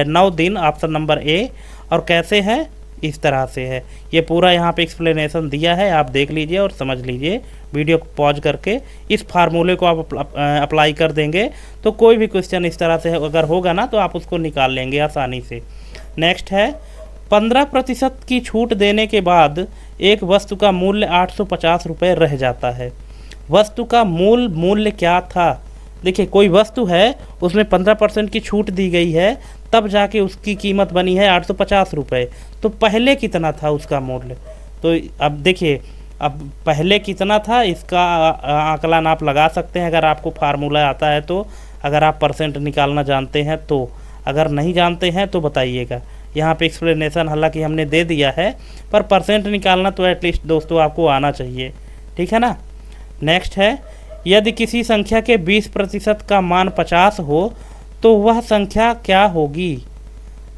9 दिन, ऑप्शन नंबर ए। और कैसे है? इस तरह से है, ये पूरा यहाँ पे एक्सप्लेनेशन दिया है, आप देख लीजिए और समझ लीजिए। वीडियो को पॉज करके इस फार्मूले को आप अप्लाई कर देंगे तो कोई भी क्वेश्चन इस तरह से अगर होगा ना तो आप उसको निकाल लेंगे आसानी से। नेक्स्ट है, 15% की छूट देने के बाद एक वस्तु का मूल्य 850 रुपये रह जाता है। वस्तु का मूल्य क्या था? देखिए, कोई वस्तु है उसमें 15% की छूट दी गई है, तब जाके उसकी कीमत बनी है 850 रुपये। तो पहले कितना था उसका मूल्य? तो अब देखिए, अब पहले कितना था इसका आकलन आप लगा सकते हैं अगर आपको फार्मूला आता है तो, अगर आप परसेंट निकालना जानते हैं तो। अगर नहीं जानते हैं तो बताइएगा। यहाँ पे एक्सप्लेनेशन हालांकि हमने दे दिया है, पर परसेंट निकालना तो एटलीस्ट दोस्तों आपको आना चाहिए, ठीक है ना। नेक्स्ट है, यदि किसी संख्या के 20% का मान 50 हो तो वह संख्या क्या होगी?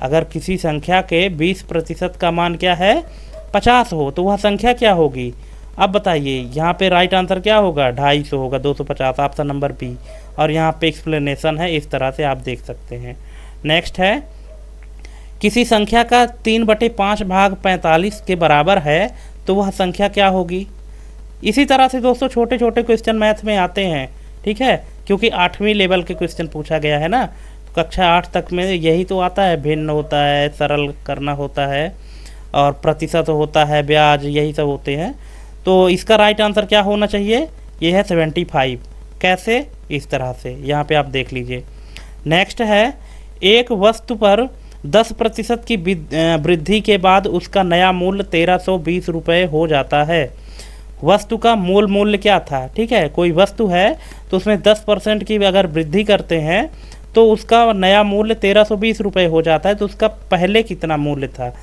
अगर किसी संख्या के 20% का मान क्या है? 50 हो तो वह संख्या क्या होगी? अब बताइए, यहाँ पे राइट आंसर क्या होगा? 250 होगा, 250, ऑप्शन नंबर बी। और यहाँ पे एक्सप्लेनेशन है, इस तरह से आप देख सकते हैं। नेक्स्ट है, किसी संख्या का 3/5 भाग 45 के बराबर है तो वह संख्या क्या होगी? इसी तरह से दोस्तों छोटे छोटे क्वेश्चन मैथ में आते हैं, ठीक है, क्योंकि 8वीं लेवल के क्वेश्चन पूछा गया है ना, कक्षा 8 तक में यही तो आता है, भिन्न होता है, सरल करना होता है और प्रतिशत होता है, ब्याज, यही सब होते हैं। तो इसका राइट आंसर क्या होना चाहिए? ये है 75। कैसे? इस तरह से, यहाँ पे आप देख लीजिए। नेक्स्ट है, एक वस्तु पर 10% की वृद्धि के बाद उसका नया मूल्य 1320 रुपये हो जाता है। वस्तु का मूल मूल्य क्या था, ठीक है। कोई वस्तु है तो उसमें 10% की अगर वृद्धि करते हैं तो उसका नया मूल्य 1320 रुपये हो जाता है। तो उसका पहले कितना मूल्य था,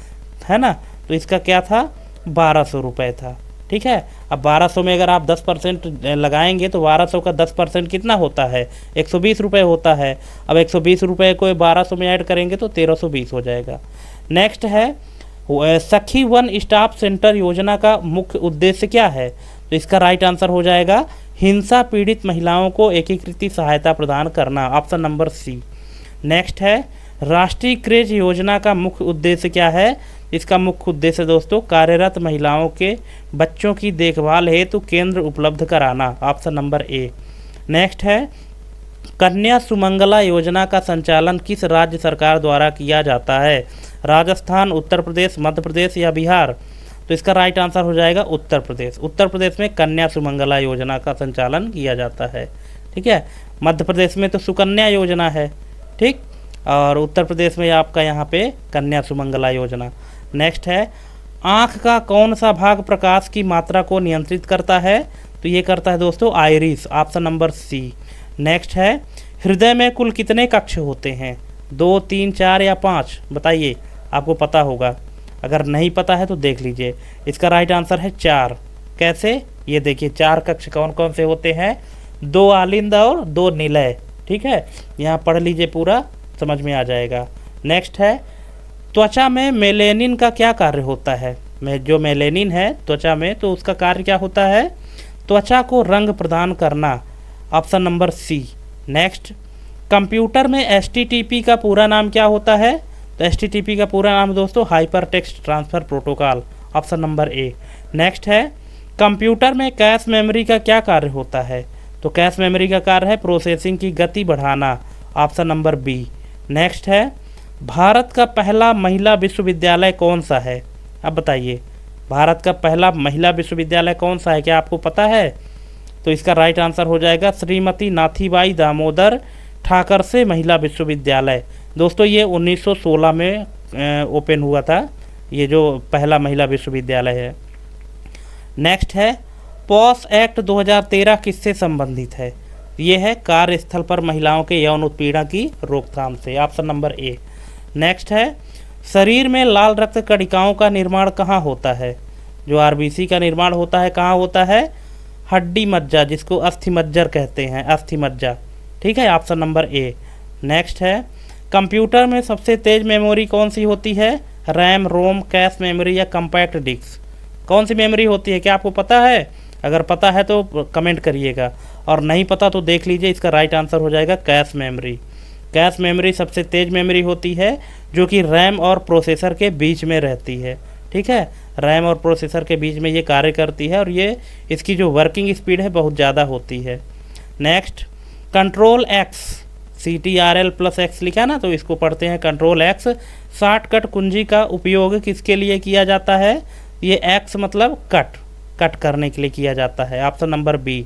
है ना, तो इसका क्या था, 1200 रुपये था, ठीक है। अब 1200 में अगर आप 10% लगाएंगे तो 1200 का 10% कितना होता है, 120 रुपये होता है। अब 120 रुपये को 1200 में ऐड करेंगे तो 1320 हो जाएगा। नेक्स्ट है सखी वन स्टॉप सेंटर योजना का मुख्य उद्देश्य क्या है, तो इसका राइट आंसर हो जाएगा हिंसा पीड़ित महिलाओं को एकीकृत सहायता प्रदान करना, ऑप्शन नंबर सी। नेक्स्ट है राष्ट्रीय क्रेज योजना का मुख्य उद्देश्य क्या है, इसका मुख्य उद्देश्य दोस्तों कार्यरत महिलाओं के बच्चों की देखभाल हेतु केंद्र उपलब्ध कराना, ऑप्शन नंबर ए। नेक्स्ट है कन्या सुमंगला योजना का संचालन किस राज्य सरकार द्वारा किया जाता है, राजस्थान, उत्तर प्रदेश, मध्य प्रदेश या बिहार, तो इसका राइट आंसर हो जाएगा उत्तर प्रदेश। उत्तर प्रदेश में कन्या सुमंगला योजना का संचालन किया जाता है, ठीक है। मध्य प्रदेश में तो सुकन्या योजना है, ठीक, और उत्तर प्रदेश में आपका यहाँ पे कन्या सुमंगला योजना। नेक्स्ट है आँख का कौन सा भाग प्रकाश की मात्रा को नियंत्रित करता है, तो ये करता है दोस्तों iris, option number C. Next है हृदय में कुल कितने कक्ष होते हैं, 2, 3, 4 या 5, बताइए, आपको पता होगा, अगर नहीं पता है तो देख लीजिए। इसका राइट आंसर है 4। कैसे, ये देखिए 4 कक्ष कौन कौन से होते हैं, 2 आलिंद और 2 निलय, ठीक है। यहाँ पढ़ लीजिए, पूरा समझ में आ जाएगा। नेक्स्ट है त्वचा में मेलेनिन का क्या कार्य होता है, जो मेलेनिन है त्वचा में, तो उसका कार्य क्या होता है, त्वचा को रंग प्रदान करना, option number C. Next computer में एचटीटीपी का पूरा नाम क्या होता है, तो एचटीटीपी का पूरा नाम दोस्तों hyper text transfer protocol, option number A. Next है कंप्यूटर में कैश मेमोरी का क्या कार्य होता है, तो कैश मेमोरी का कार्य है प्रोसेसिंग की गति बढ़ाना, ऑप्शन नंबर बी। नेक्स्ट है भारत का पहला महिला विश्वविद्यालय कौन सा है, अब बताइए, भारत का पहला महिला विश्वविद्यालय कौन सा है, क्या आपको पता है, तो इसका राइट आंसर हो जाएगा श्रीमती नाथीबाई दामोदर ठाकरसे महिला विश्वविद्यालय। दोस्तों ये 1916 में ओपन हुआ था, ये जो पहला महिला विश्वविद्यालय है। नेक्स्ट है पॉस एक्ट 2013 किससे संबंधित है, ये है कार्यस्थल पर महिलाओं के यौन उत्पीड़न की रोकथाम से, ऑप्शन नंबर ए। नेक्स्ट है शरीर में लाल रक्त कणिकाओं का निर्माण कहाँ होता है, जो आरबीसी का निर्माण होता है कहाँ होता है, हड्डी मज्जा, जिसको अस्थि मज्जर कहते हैं, अस्थि मज्जा, ठीक है, ऑप्शन नंबर ए। नेक्स्ट है कंप्यूटर में सबसे तेज मेमोरी कौन सी होती है, रैम, रोम, कैश मेमोरी या कम्पैक्ट डिस्क, कौन सी मेमोरी होती है, क्या आपको पता है, अगर पता है तो कमेंट करिएगा, और नहीं पता तो देख लीजिए, इसका राइट आंसर हो जाएगा कैश मेमोरी। कैश मेमोरी सबसे तेज मेमोरी होती है जो कि रैम और प्रोसेसर के बीच में रहती है, ठीक है, रैम और प्रोसेसर के बीच में ये कार्य करती है, और ये इसकी जो वर्किंग स्पीड है बहुत ज़्यादा होती है। नेक्स्ट कंट्रोल एक्स, CTRL+X लिखा ना, तो इसको पढ़ते हैं कंट्रोल एक्स। शॉर्टकट कुंजी का उपयोग किसके लिए किया जाता है, ये एक्स मतलब कट करने के लिए किया जाता है, option number B.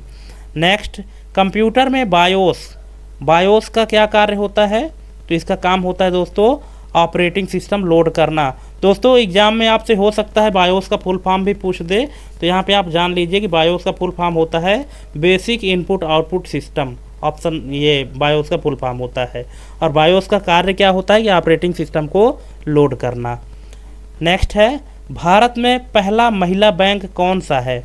Next computer में बायोस का क्या कार्य होता है, तो इसका काम होता है दोस्तों ऑपरेटिंग सिस्टम लोड करना। दोस्तों एग्जाम में आपसे हो सकता है बायोस का फुल फॉर्म भी पूछ दे, तो यहाँ पे आप जान लीजिए कि बायोस का फुल फॉर्म होता है basic input output system, option ये बायोस का फुल फॉर्म होता है, और बायोस का कार्य क्या होता है कि ऑपरेटिंग सिस्टम को लोड करना। नेक्स्ट है भारत में पहला महिला बैंक कौन सा है,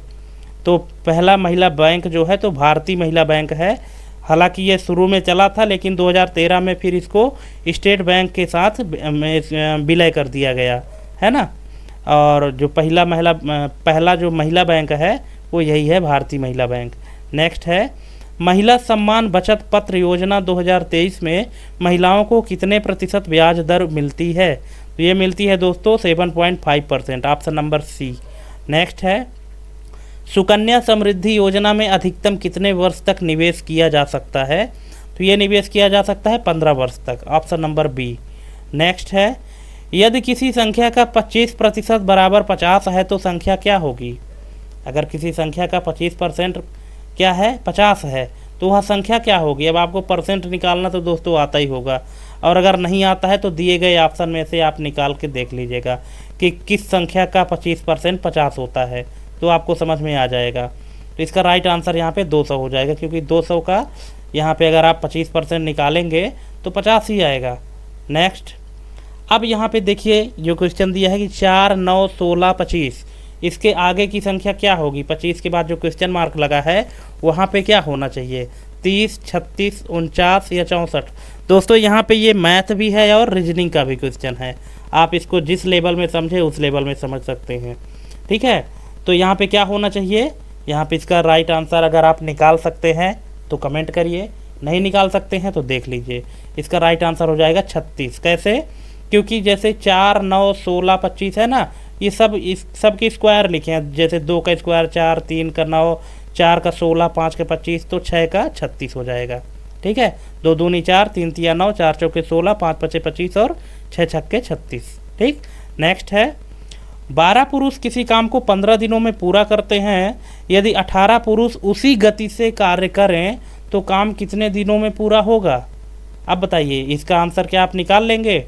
तो पहला महिला बैंक जो है तो भारतीय महिला बैंक है। हालांकि ये शुरू में चला था लेकिन 2013 में फिर इसको स्टेट बैंक के साथ विलय कर दिया गया है ना, और जो पहला जो महिला बैंक है वो यही है भारतीय महिला बैंक। नेक्स्ट है महिला सम्मान बचत पत्र योजना 2023 में महिलाओं को कितने प्रतिशत ब्याज दर मिलती है, तो ये मिलती है दोस्तों 7.5%, ऑप्शन नंबर सी। नेक्स्ट है सुकन्या समृद्धि योजना में अधिकतम कितने वर्ष तक निवेश किया जा सकता है, तो ये निवेश किया जा सकता है 15 वर्ष तक, ऑप्शन नंबर बी। नेक्स्ट है यदि किसी संख्या का 25% बराबर 50 है तो संख्या क्या होगी, अगर किसी संख्या का 25% क्या है 50 है तो वह संख्या क्या होगी। अब आपको परसेंट निकालना तो दोस्तों आता ही होगा, और अगर नहीं आता है तो दिए गए ऑप्शन में से आप निकाल के देख लीजिएगा कि किस संख्या का 25% 50 होता है, तो आपको समझ में आ जाएगा। तो इसका राइट आंसर यहाँ पे 200 हो जाएगा, क्योंकि 200 का यहाँ पे अगर आप 25% निकालेंगे तो 50 ही आएगा। नेक्स्ट, अब यहाँ पे देखिए जो क्वेश्चन दिया है कि 4, 9, 16, 25, इसके आगे की संख्या क्या होगी? 25 के बाद जो क्वेश्चन मार्क लगा है वहाँ पे क्या होना चाहिए? 30, 36, 49 या 64? दोस्तों यहाँ पे ये मैथ भी है और रीजनिंग का भी क्वेश्चन है, आप इसको जिस लेवल में समझे उस लेवल में समझ सकते हैं। ठीक है, तो यहाँ पे क्या होना चाहिए? यहाँ पे इसका राइट आंसर अगर आप निकाल सकते हैं तो कमेंट करिए, नहीं निकाल सकते हैं तो देख लीजिए। इसका राइट आंसर हो जाएगा 36। कैसे? क्योंकि जैसे 4, 9, 16, 25 है ना, ये सब इस सब के स्क्वायर लिखे हैं। जैसे 2 का स्क्वायर 4, 3 का 9, 4 का 16, 5 का 25, तो 6 का 36 हो जाएगा। ठीक है, 2 दूनी 4, 3 तिया 9, 4 चौके 16, 5 पचे 25 और 6 छक्के 36। ठीक, नेक्स्ट है 12 पुरुष किसी काम को 15 दिनों में पूरा करते हैं। यदि 18 पुरुष उसी गति से कार्य करें तो काम कितने दिनों में पूरा होगा? अब बताइए, इसका आंसर क्या आप निकाल लेंगे?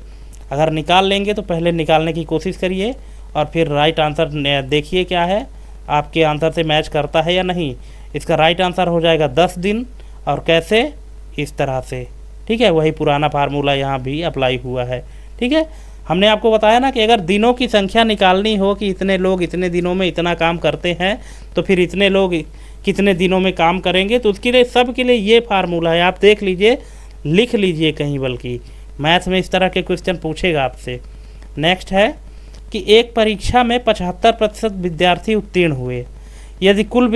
अगर निकाल लेंगे तो पहले निकालने की कोशिश करिए और फिर राइट आंसर देखिए क्या है, आपके आंसर से मैच करता है या नहीं। इसका राइट आंसर हो जाएगा 10 दिन। और कैसे? इस तरह से। ठीक है, वही पुराना फार्मूला यहाँ भी अप्लाई हुआ है। ठीक है, हमने आपको बताया ना कि अगर दिनों की संख्या निकालनी हो कि इतने लोग इतने दिनों में इतना काम करते हैं, तो फिर इतने लोग कितने दिनों में काम करेंगे, तो उसके लिए सब के लिए ये फार्मूला है। आप देख लीजिए, लिख लीजिए कहीं, बल्कि मैथ में इस तरह के क्वेश्चन पूछेगा आपसे। नेक्स्ट है कि एक परीक्षा में 75% विद्यार्थी उत्तीर्ण हुए। यदि कुल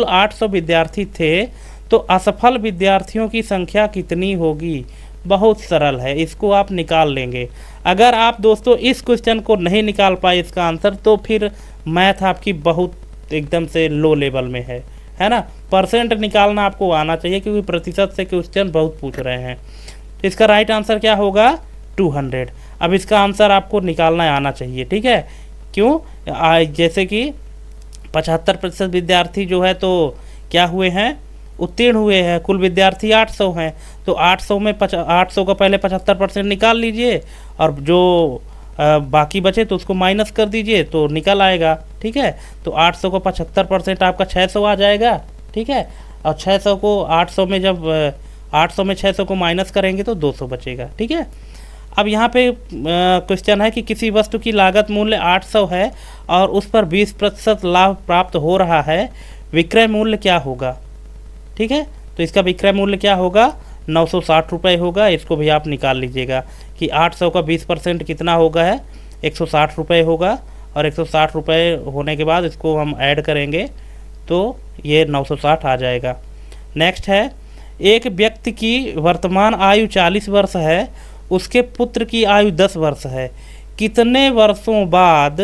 800 विद्यार्थी थे तो असफल विद्यार्थियों की संख्या कितनी होगी? बहुत सरल है, इसको आप निकाल लेंगे। अगर आप दोस्तों इस क्वेश्चन को नहीं निकाल पाए इसका आंसर, तो फिर मैथ आपकी बहुत एकदम से लो लेवल में है ना। परसेंट निकालना आपको आना चाहिए, क्योंकि प्रतिशत से क्वेश्चन बहुत पूछ रहे हैं। तो इसका राइट आंसर क्या होगा? 200। अब इसका आंसर आपको निकालना आना चाहिए। ठीक है, क्यों? जैसे कि 75% विद्यार्थी जो है तो क्या हुए हैं? उत्तीर्ण हुए हैं। कुल विद्यार्थी 800 हैं, तो 800 में 800 का पहले 75% निकाल लीजिए और जो बाकी बचे तो उसको माइनस कर दीजिए तो निकल आएगा। ठीक है, तो 800 का 75% आपका 600 आ जाएगा। ठीक है, और 600 को 800 में जब 800 में 600 को माइनस करेंगे तो 200 बचेगा। ठीक है, अब यहाँ पे क्वेश्चन है कि किसी वस्तु की लागत मूल्य 800 है और उस पर 20% लाभ प्राप्त हो रहा है, विक्रय मूल्य क्या होगा? ठीक है, तो इसका विक्रय मूल्य क्या होगा? 960 रुपये होगा। इसको भी आप निकाल लीजिएगा कि 800 का 20% कितना होगा है? 160 रुपये होगा। और 160 रुपये होने के बाद इसको हम ऐड करेंगे तो ये 960 आ जाएगा। नेक्स्ट है, एक व्यक्ति की वर्तमान आयु 40 वर्ष है, उसके पुत्र की आयु 10 वर्ष है। कितने वर्षों बाद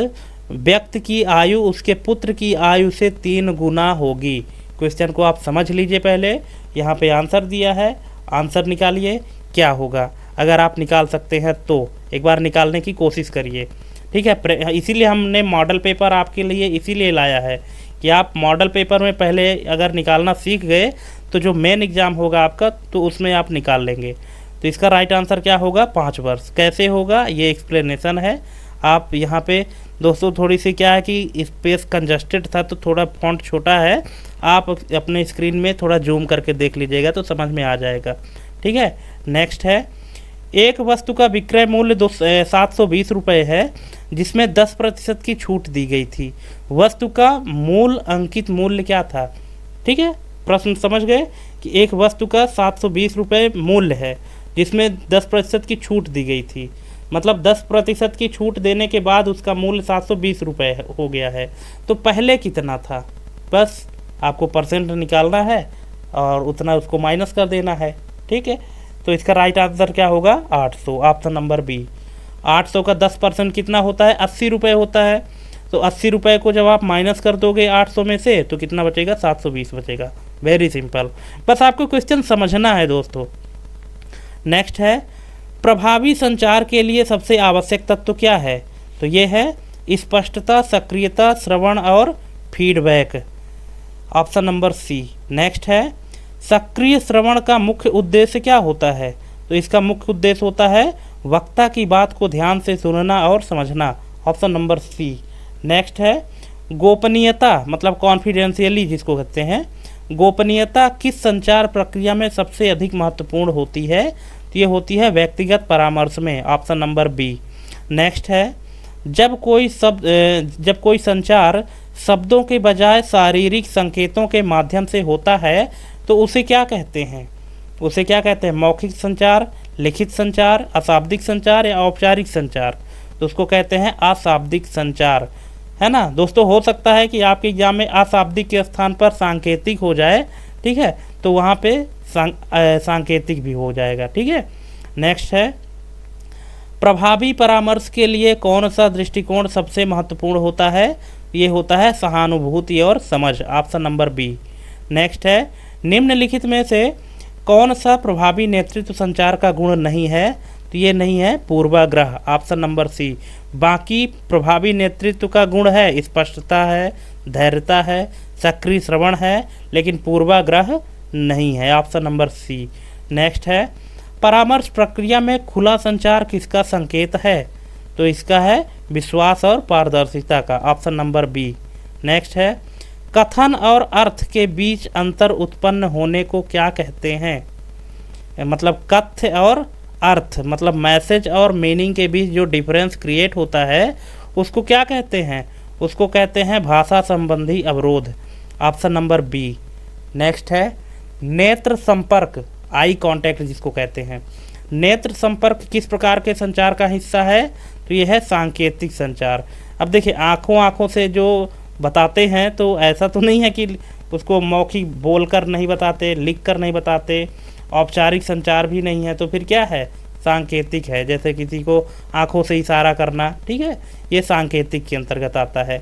व्यक्ति की आयु उसके पुत्र की आयु से 3 गुना होगी? क्वेश्चन को आप समझ लीजिए पहले। यहाँ पे आंसर दिया है, आंसर निकालिए क्या होगा। अगर आप निकाल सकते हैं तो एक बार निकालने की कोशिश करिए। ठीक है, इसीलिए हमने मॉडल पेपर आपके लिए इसीलिए लाया है कि आप मॉडल पेपर में पहले अगर निकालना सीख गए तो जो मेन एग्ज़ाम होगा आपका तो उसमें आप निकाल लेंगे। तो इसका राइट आंसर क्या होगा? 5 वर्ष। कैसे होगा ये एक्सप्लेनेशन है। आप यहाँ पे दोस्तों थोड़ी सी क्या है कि स्पेस कंजस्टेड था तो थोड़ा फॉन्ट छोटा है, आप अपने स्क्रीन में थोड़ा जूम करके देख लीजिएगा तो समझ में आ जाएगा। ठीक है, नेक्स्ट है, एक वस्तु का विक्रय मूल्य 720 रुपये है जिसमें 10% की छूट दी गई थी। वस्तु का मूल अंकित मूल्य क्या था? ठीक है, प्रश्न समझ गए कि एक वस्तु का 720 रुपये मूल्य है जिसमें 10% की छूट दी गई थी, मतलब 10% की छूट देने के बाद उसका मूल्य 720 रुपये हो गया है। तो पहले कितना था? बस आपको परसेंट निकालना है और उतना उसको माइनस कर देना है। ठीक है, तो इसका राइट आंसर क्या होगा? 800, ऑप्शन नंबर बी। 800 का 10% कितना होता है? 80 रुपये होता है। तो 80 रुपये को जब आप माइनस कर दोगे 800 में से तो कितना बचेगा? 720 बचेगा। वेरी सिंपल, बस आपको क्वेश्चन समझना है दोस्तों। नेक्स्ट है, प्रभावी संचार के लिए सबसे आवश्यक तत्व क्या है? तो ये है स्पष्टता, सक्रियता, श्रवण और feedback, option number C. Next है, सक्रिय श्रवण का मुख्य उद्देश्य क्या होता है? तो इसका मुख्य उद्देश्य होता है वक्ता की बात को ध्यान से सुनना और समझना, ऑप्शन नंबर सी। नेक्स्ट है गोपनीयता, मतलब कॉन्फिडेंशियली जिसको कहते हैं, गोपनीयता किस संचार प्रक्रिया में सबसे अधिक महत्वपूर्ण होती है? तो ये होती है व्यक्तिगत परामर्श में, ऑप्शन नंबर बी। नेक्स्ट है जब कोई संचार शब्दों के बजाय शारीरिक संकेतों के माध्यम से होता है तो उसे क्या कहते हैं? उसे क्या कहते हैं? मौखिक संचार, लिखित संचार, अशाब्दिक संचार या औपचारिक संचार? तो उसको कहते हैं अशाब्दिक संचार, है ना दोस्तों। हो सकता है कि आपके एग्जाम में अशाब्दिक के स्थान पर सांकेतिक हो जाए, ठीक है, तो वहाँ पे सांकेतिक भी हो जाएगा, ठीक है। नेक्स्ट है प्रभावी परामर्श के लिए कौन सा दृष्टिकोण सबसे महत्वपूर्ण होता है? ये होता है सहानुभूति और समझ, ऑप्शन नंबर बी। नेक्स्ट है निम्नलिखित में से कौन सा प्रभावी नेतृत्व संचार का गुण नहीं है? तो ये नहीं है पूर्वाग्रह, ऑप्शन नंबर सी। बाकी प्रभावी नेतृत्व का गुण है स्पष्टता है, धैर्यता है, सक्रिय श्रवण है, लेकिन पूर्वाग्रह नहीं है, ऑप्शन नंबर सी। नेक्स्ट है परामर्श प्रक्रिया में खुला संचार किसका संकेत है? तो इसका है विश्वास और पारदर्शिता का, ऑप्शन नंबर बी। नेक्स्ट है कथन और अर्थ के बीच अंतर उत्पन्न होने को क्या कहते हैं? मतलब कथ्य और अर्थ, मतलब मैसेज और मीनिंग के बीच जो डिफरेंस क्रिएट होता है उसको क्या कहते हैं? उसको कहते हैं भाषा संबंधी अवरोध, ऑप्शन नंबर बी। नेक्स्ट है नेत्र संपर्क, आई कांटेक्ट जिसको कहते हैं। नेत्र संपर्क किस प्रकार के संचार का हिस्सा है? तो यह है सांकेतिक संचार। अब देखिए आँखों से जो बताते हैं तो ऐसा तो नहीं है कि उसको मौखिक बोलकर नहीं बताते, लिखकर नहीं बताते, औपचारिक संचार भी नहीं है, तो फिर क्या है? सांकेतिक है। जैसे किसी को आंखों से इशारा करना, ठीक है, ये सांकेतिक के अंतर्गत आता है।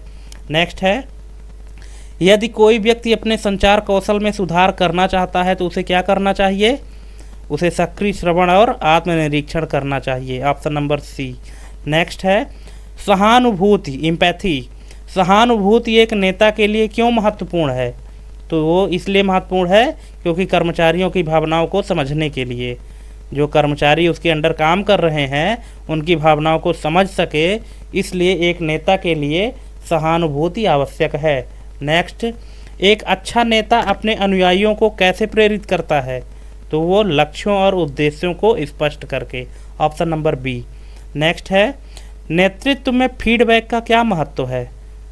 नेक्स्ट है यदि कोई व्यक्ति अपने संचार कौशल में सुधार करना चाहता है तो उसे क्या करना चाहिए? उसे सक्रिय श्रवण और आत्मनिरीक्षण करना चाहिए, ऑप्शन नंबर सी। नेक्स्ट है सहानुभूति, इम्पैथी। सहानुभूति एक नेता के लिए क्यों महत्वपूर्ण है? तो वो इसलिए महत्वपूर्ण है क्योंकि कर्मचारियों की भावनाओं को समझने के लिए, जो कर्मचारी उसके अंडर काम कर रहे हैं उनकी भावनाओं को समझ सके, इसलिए एक नेता के लिए सहानुभूति आवश्यक है। नेक्स्ट एक अच्छा नेता अपने अनुयायियों को कैसे प्रेरित करता है? तो वो लक्ष्यों और उद्देश्यों को स्पष्ट करके, ऑप्शन नंबर बी। नेक्स्ट है नेतृत्व में फीडबैक का क्या महत्व है?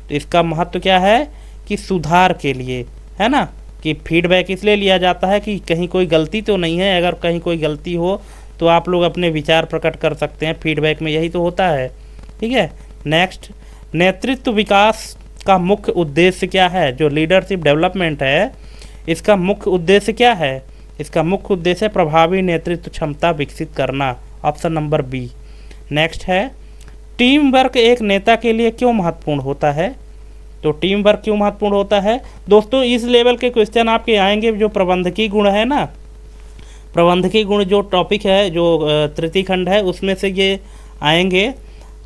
तो इसका महत्व क्या है कि सुधार के लिए, है ना, कि फीडबैक इसलिए लिया जाता है कि कहीं कोई गलती तो नहीं है, अगर कहीं कोई गलती हो तो आप लोग अपने विचार प्रकट कर सकते हैं, फीडबैक में यही तो होता है, ठीक है। नेक्स्ट नेतृत्व विकास का मुख्य उद्देश्य क्या है? जो लीडरशिप डेवलपमेंट है इसका मुख्य उद्देश्य क्या है? इसका मुख्य उद्देश्य प्रभावी नेतृत्व क्षमता विकसित करना, ऑप्शन नंबर बी। नेक्स्ट है टीम वर्क एक नेता के लिए क्यों महत्वपूर्ण होता है? तो टीम वर्क क्यों महत्वपूर्ण होता है? दोस्तों इस लेवल के क्वेश्चन आपके आएंगे, जो प्रबंधकीय गुण है ना, प्रबंधकीय गुण जो टॉपिक है, जो तृतीय खंड है, उसमें से ये आएंगे।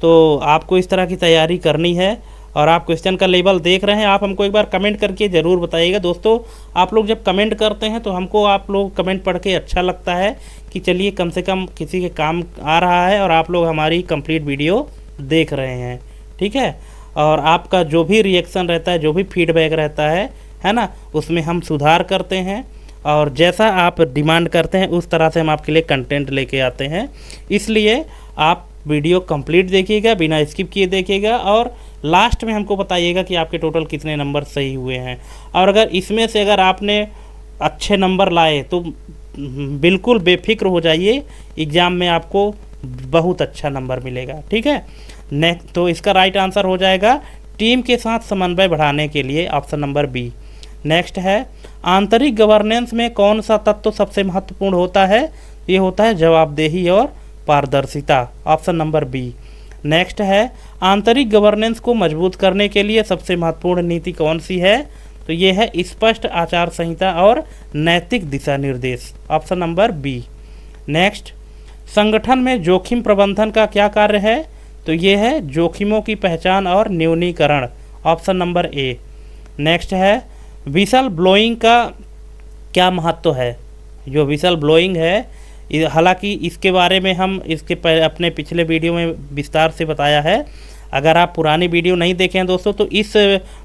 तो आपको इस तरह की तैयारी करनी है। और आप क्वेश्चन का लेवल देख रहे हैं, आप हमको एक बार कमेंट करके ज़रूर बताइएगा। दोस्तों आप लोग जब कमेंट करते हैं तो हमको आप लोग कमेंट पढ़ के अच्छा लगता है कि चलिए कम से कम किसी के काम आ रहा है और आप लोग हमारी कंप्लीट वीडियो देख रहे हैं, ठीक है। और आपका जो भी रिएक्शन रहता है, जो भी फीडबैक रहता है ना, उसमें हम सुधार करते हैं और जैसा आप डिमांड करते हैं उस तरह से हम आपके लिए कंटेंट लेके आते हैं। इसलिए आप वीडियो कंप्लीट देखिएगा, बिना स्किप किए देखिएगा और लास्ट में हमको बताइएगा कि आपके टोटल कितने नंबर सही हुए हैं। और अगर इसमें से अगर आपने अच्छे नंबर लाए तो बिल्कुल बेफिक्र हो जाइए, एग्ज़ाम में आपको बहुत अच्छा नंबर मिलेगा, ठीक है। नेक्स्ट तो इसका राइट आंसर हो जाएगा टीम के साथ समन्वय बढ़ाने के लिए, ऑप्शन नंबर बी। नेक्स्ट है आंतरिक गवर्नेंस में कौन सा तत्व सबसे महत्वपूर्ण होता है? ये होता है जवाबदेही और पारदर्शिता, ऑप्शन नंबर बी। नेक्स्ट है आंतरिक गवर्नेंस को मजबूत करने के लिए सबसे महत्वपूर्ण नीति कौन सी है? तो ये है स्पष्ट आचार संहिता और नैतिक दिशा निर्देश, ऑप्शन नंबर बी। नेक्स्ट संगठन में जोखिम प्रबंधन का क्या कार्य है? तो ये है जोखिमों की पहचान और न्यूनीकरण, ऑप्शन नंबर ए। नेक्स्ट है विसल ब्लोइंग का क्या महत्व है? जो विसल ब्लोइंग है, हालांकि इसके बारे में हम अपने पिछले वीडियो में विस्तार से बताया है। अगर आप पुरानी वीडियो नहीं देखे हैं दोस्तों तो इस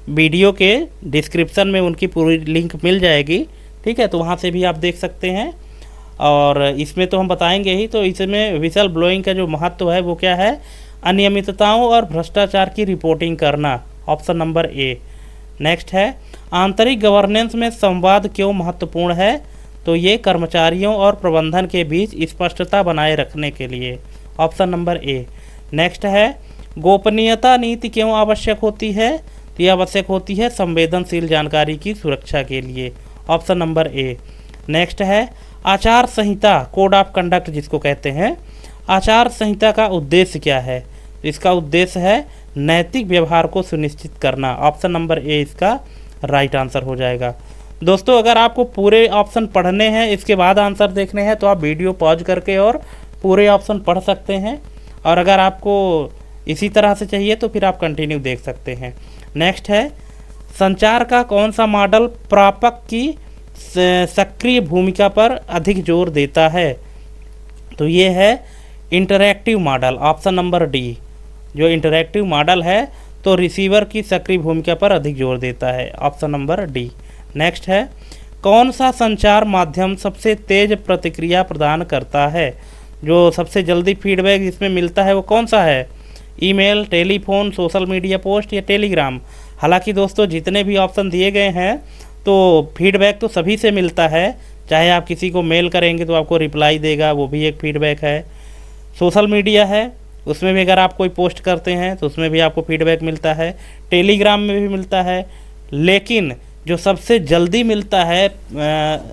वीडियो के डिस्क्रिप्शन में उनकी पूरी लिंक मिल जाएगी, ठीक है, तो वहाँ से भी आप देख सकते हैं। और इसमें तो हम बताएंगे ही। तो इसमें विसल ब्लोइंग का जो महत्व है वो क्या है, अनियमितताओं और भ्रष्टाचार की रिपोर्टिंग करना, ऑप्शन नंबर ए। नेक्स्ट है, आंतरिक गवर्नेंस में संवाद क्यों महत्वपूर्ण है, तो ये कर्मचारियों और प्रबंधन के बीच स्पष्टता बनाए रखने के लिए, ऑप्शन नंबर ए। नेक्स्ट है, गोपनीयता नीति क्यों आवश्यक होती है, तो ये आवश्यक होती है संवेदनशील जानकारी की सुरक्षा के लिए, ऑप्शन नंबर ए। नेक्स्ट है, आचार संहिता, कोड ऑफ कंडक्ट जिसको कहते हैं, आचार संहिता का उद्देश्य क्या है, तो इसका उद्देश्य है नैतिक व्यवहार को सुनिश्चित करना, ऑप्शन नंबर ए इसका राइट आंसर हो जाएगा। दोस्तों अगर आपको पूरे ऑप्शन पढ़ने हैं, इसके बाद आंसर देखने हैं, तो आप वीडियो पॉज करके और पूरे ऑप्शन पढ़ सकते हैं, और अगर आपको इसी तरह से चाहिए तो फिर आप कंटिन्यू देख सकते हैं। नेक्स्ट है, संचार का कौन सा मॉडल प्रापक की सक्रिय भूमिका पर अधिक जोर देता है, तो ये है interactive model, option number D. जो इंटरैक्टिव मॉडल है तो रिसीवर की सक्रिय भूमिका पर अधिक जोर देता है, ऑप्शन नंबर डी। नेक्स्ट है, कौन सा संचार माध्यम सबसे तेज प्रतिक्रिया प्रदान करता है, जो सबसे जल्दी फीडबैक इसमें मिलता है वो कौन सा है, email, telephone, social media post या टेलीग्राम। हालांकि दोस्तों जितने भी ऑप्शन दिए गए हैं तो फीडबैक तो सभी से मिलता है, चाहे आप किसी को मेल करेंगे तो आपको रिप्लाई देगा, वो भी एक फीडबैक है। सोशल मीडिया है, उसमें भी अगर आप कोई पोस्ट करते हैं तो उसमें भी आपको फीडबैक मिलता है, टेलीग्राम में भी मिलता है, लेकिन जो सबसे जल्दी मिलता है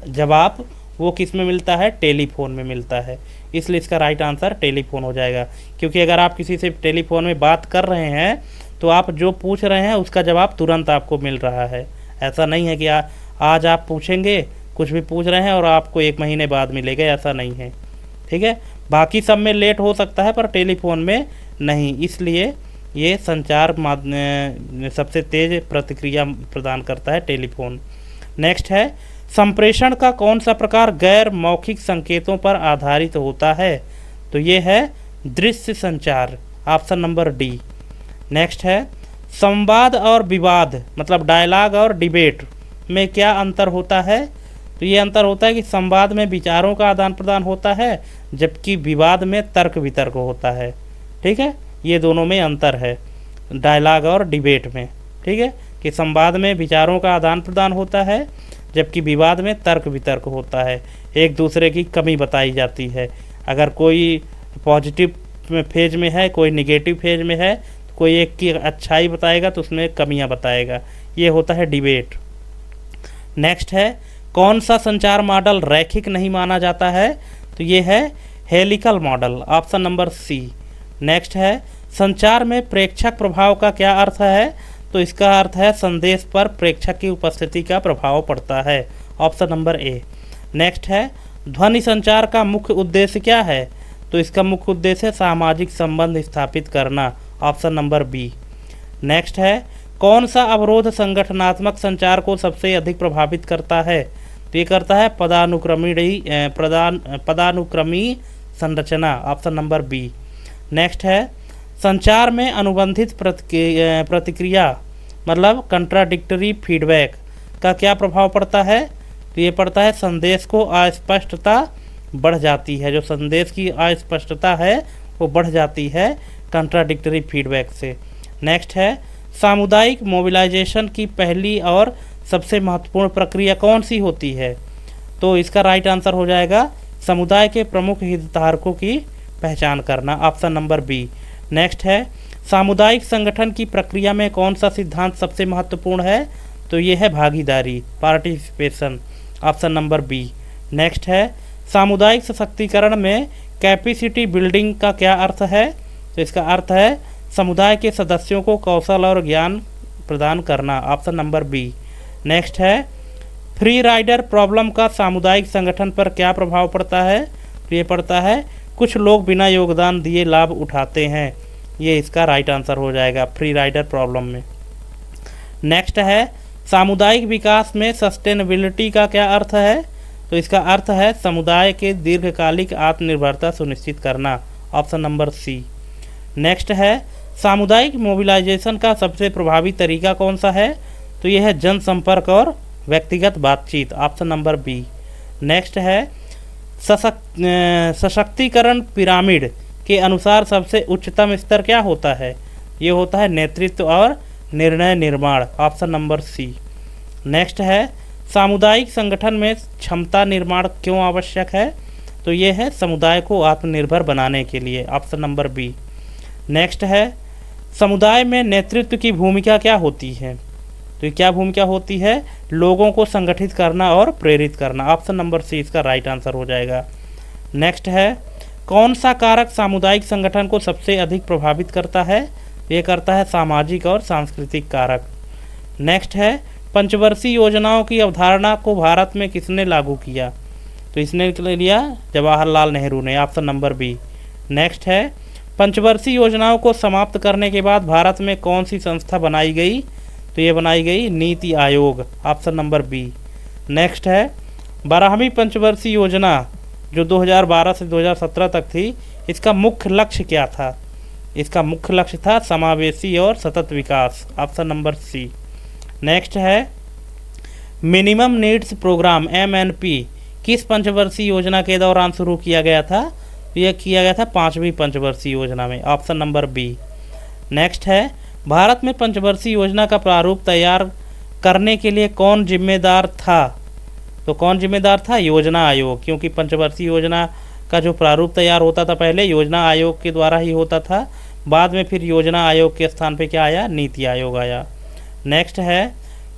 जवाब वो किस में मिलता है, टेलीफोन में मिलता है। इसलिए इसका राइट आंसर टेलीफोन हो जाएगा, क्योंकि अगर आप किसी से टेलीफोन में बात कर रहे हैं तो आप जो पूछ रहे हैं उसका जवाब तुरंत आपको मिल रहा है। ऐसा नहीं है कि आज आप पूछेंगे, कुछ भी पूछ रहे हैं और आपको 1 महीने बाद मिलेगा, ऐसा नहीं है, ठीक है। बाकी सब में लेट हो सकता है पर टेलीफोन में नहीं, इसलिए ये संचार सबसे तेज प्रतिक्रिया प्रदान करता है टेलीफोन। नेक्स्ट है, संप्रेषण का कौन सा प्रकार गैर मौखिक संकेतों पर आधारित होता है, तो ये है दृश्य संचार, ऑप्शन नंबर डी। नेक्स्ट है, संवाद और विवाद मतलब डायलॉग और डिबेट में क्या अंतर होता है, तो ये अंतर होता है कि संवाद में विचारों का आदान प्रदान होता है, जबकि विवाद में तर्क वितर्क होता है, ठीक है। ये दोनों में अंतर है डायलॉग और डिबेट में, ठीक है, कि संवाद में विचारों का आदान प्रदान होता है जबकि विवाद में तर्क वितर्क होता है, एक दूसरे की कमी बताई जाती है। अगर कोई पॉजिटिव फेज में है, कोई निगेटिव फेज में है, तो कोई एक की अच्छाई बताएगा तो उसमें कमियां बताएगा, ये होता है डिबेट। नेक्स्ट है, कौन सा संचार मॉडल रैखिक नहीं माना जाता है, तो ये है helical model, option number C. Next है, संचार में प्रेक्षक प्रभाव का क्या अर्थ है, तो इसका अर्थ है संदेश पर प्रेक्षक की उपस्थिति का प्रभाव पड़ता है, ऑप्शन नंबर ए। नेक्स्ट है, ध्वनि संचार का मुख्य उद्देश्य क्या है, तो इसका मुख्य उद्देश्य सामाजिक संबंध स्थापित करना, ऑप्शन नंबर बी। नेक्स्ट है, कौन सा अवरोध संगठनात्मक संचार को सबसे अधिक प्रभावित करता है, तो ये करता है पदानुक्रमी संरचना, ऑप्शन नंबर बी। नेक्स्ट है, संचार में अनुबंधित प्रतिक्रिया मतलब कंट्राडिक्टरी फीडबैक का क्या प्रभाव पड़ता है, तो ये पड़ता है संदेश को अस्पष्टता बढ़ जाती है, जो संदेश की अस्पष्टता है वो बढ़ जाती है कंट्राडिक्टरी फीडबैक से। नेक्स्ट है, सामुदायिक मोबिलाइजेशन की पहली और सबसे महत्वपूर्ण प्रक्रिया कौन सी होती है, तो इसका राइट आंसर हो जाएगा समुदाय के प्रमुख हितधारकों की पहचान करना, ऑप्शन नंबर बी। नेक्स्ट है, सामुदायिक संगठन की प्रक्रिया में कौन सा सिद्धांत सबसे महत्वपूर्ण है, तो ये है भागीदारी, participation, option number B. Next है, सामुदायिक सशक्तिकरण में कैपेसिटी बिल्डिंग का क्या अर्थ है, तो इसका अर्थ है समुदाय के सदस्यों को कौशल और ज्ञान प्रदान करना, ऑप्शन नंबर बी। नेक्स्ट है, फ्री राइडर प्रॉब्लम का सामुदायिक संगठन पर क्या प्रभाव पड़ता है, तो ये पड़ता है कुछ लोग बिना योगदान दिए लाभ उठाते हैं, ये इसका राइट आंसर हो जाएगा फ्री राइडर प्रॉब्लम में। नेक्स्ट है, सामुदायिक विकास में सस्टेनेबिलिटी का क्या अर्थ है, तो इसका अर्थ है समुदाय के दीर्घकालिक आत्मनिर्भरता सुनिश्चित करना, ऑप्शन नंबर सी। नेक्स्ट है, सामुदायिक मोबिलाइजेशन का सबसे प्रभावी तरीका कौन सा है? तो यह है जनसंपर्क और व्यक्तिगत बातचीत, ऑप्शन नंबर बी। नेक्स्ट है सशक्तिकरण पिरामिड के अनुसार सबसे उच्चतम स्तर क्या होता है? ये होता है नेतृत्व और निर्णय निर्माण, ऑप्शन नंबर सी। नेक्स्ट है सामुदायिक संगठन में क्षमता निर्माण क्यों आवश्यक है? तो ये है समुदाय को आत्मनिर्भर बनाने के लिए, ऑप्शन नंबर बी। नेक्स्ट है समुदाय में नेतृत्व की भूमिका क्या होती है? तो क्या भूमिका होती है? लोगों को संगठित करना और प्रेरित करना, ऑप्शन नंबर सी इसका राइट आंसर हो जाएगा। नेक्स्ट है कौन सा कारक सामुदायिक संगठन को सबसे अधिक प्रभावित करता है? ये करता है सामाजिक और सांस्कृतिक कारक। नेक्स्ट है पंचवर्षीय योजनाओं की अवधारणा को भारत में किसने लागू किया? तो इसने लिया जवाहरलाल नेहरू ने, ऑप्शन नंबर बी। नेक्स्ट है पंचवर्षीय योजनाओं को समाप्त करने के बाद भारत में कौन सी संस्था बनाई गई? तो ये बनाई गई NITI Aayog, option number B. Next है 12वीं पंचवर्षीय योजना जो 2012 से 2017 तक थी, इसका मुख्य लक्ष्य क्या था? इसका मुख्य लक्ष्य था समावेशी और सतत विकास, ऑप्शन नंबर सी। नेक्स्ट है मिनिमम नीड्स प्रोग्राम MNP किस पंचवर्षीय योजना के दौरान शुरू किया गया था? यह किया गया था 5वीं पंचवर्षीय योजना में, ऑप्शन नंबर बी। नेक्स्ट है भारत में पंचवर्षीय योजना का प्रारूप तैयार करने के लिए कौन जिम्मेदार था? तो कौन जिम्मेदार था? योजना आयोग, क्योंकि पंचवर्षीय योजना का जो प्रारूप तैयार होता था पहले योजना आयोग के द्वारा ही होता था, बाद में फिर योजना आयोग के स्थान पे क्या आया? नीति आयोग आया। नेक्स्ट है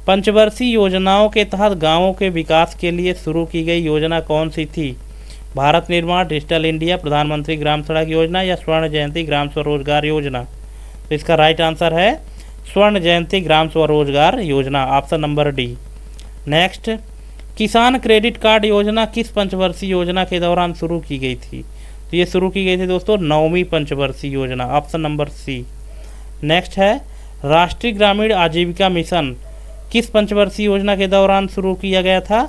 पंचवर्षीय योजनाओं के तहत गांवों के विकास के लिए शुरू की गई योजना कौन सी थी? भारत निर्माण, डिजिटल इंडिया, प्रधानमंत्री ग्राम सड़क योजना या स्वर्ण जयंती ग्राम स्वरोजगार योजना? तो इसका राइट आंसर है स्वर्ण जयंती ग्राम स्वरोजगार योजना, ऑप्शन नंबर डी। नेक्स्ट किसान क्रेडिट कार्ड योजना किस पंचवर्षीय योजना के दौरान शुरू की गई थी? तो ये शुरू की गई थी दोस्तों 9वीं पंचवर्षीय योजना, ऑप्शन नंबर सी। नेक्स्ट है राष्ट्रीय ग्रामीण आजीविका मिशन किस पंचवर्षीय योजना के दौरान शुरू किया गया था?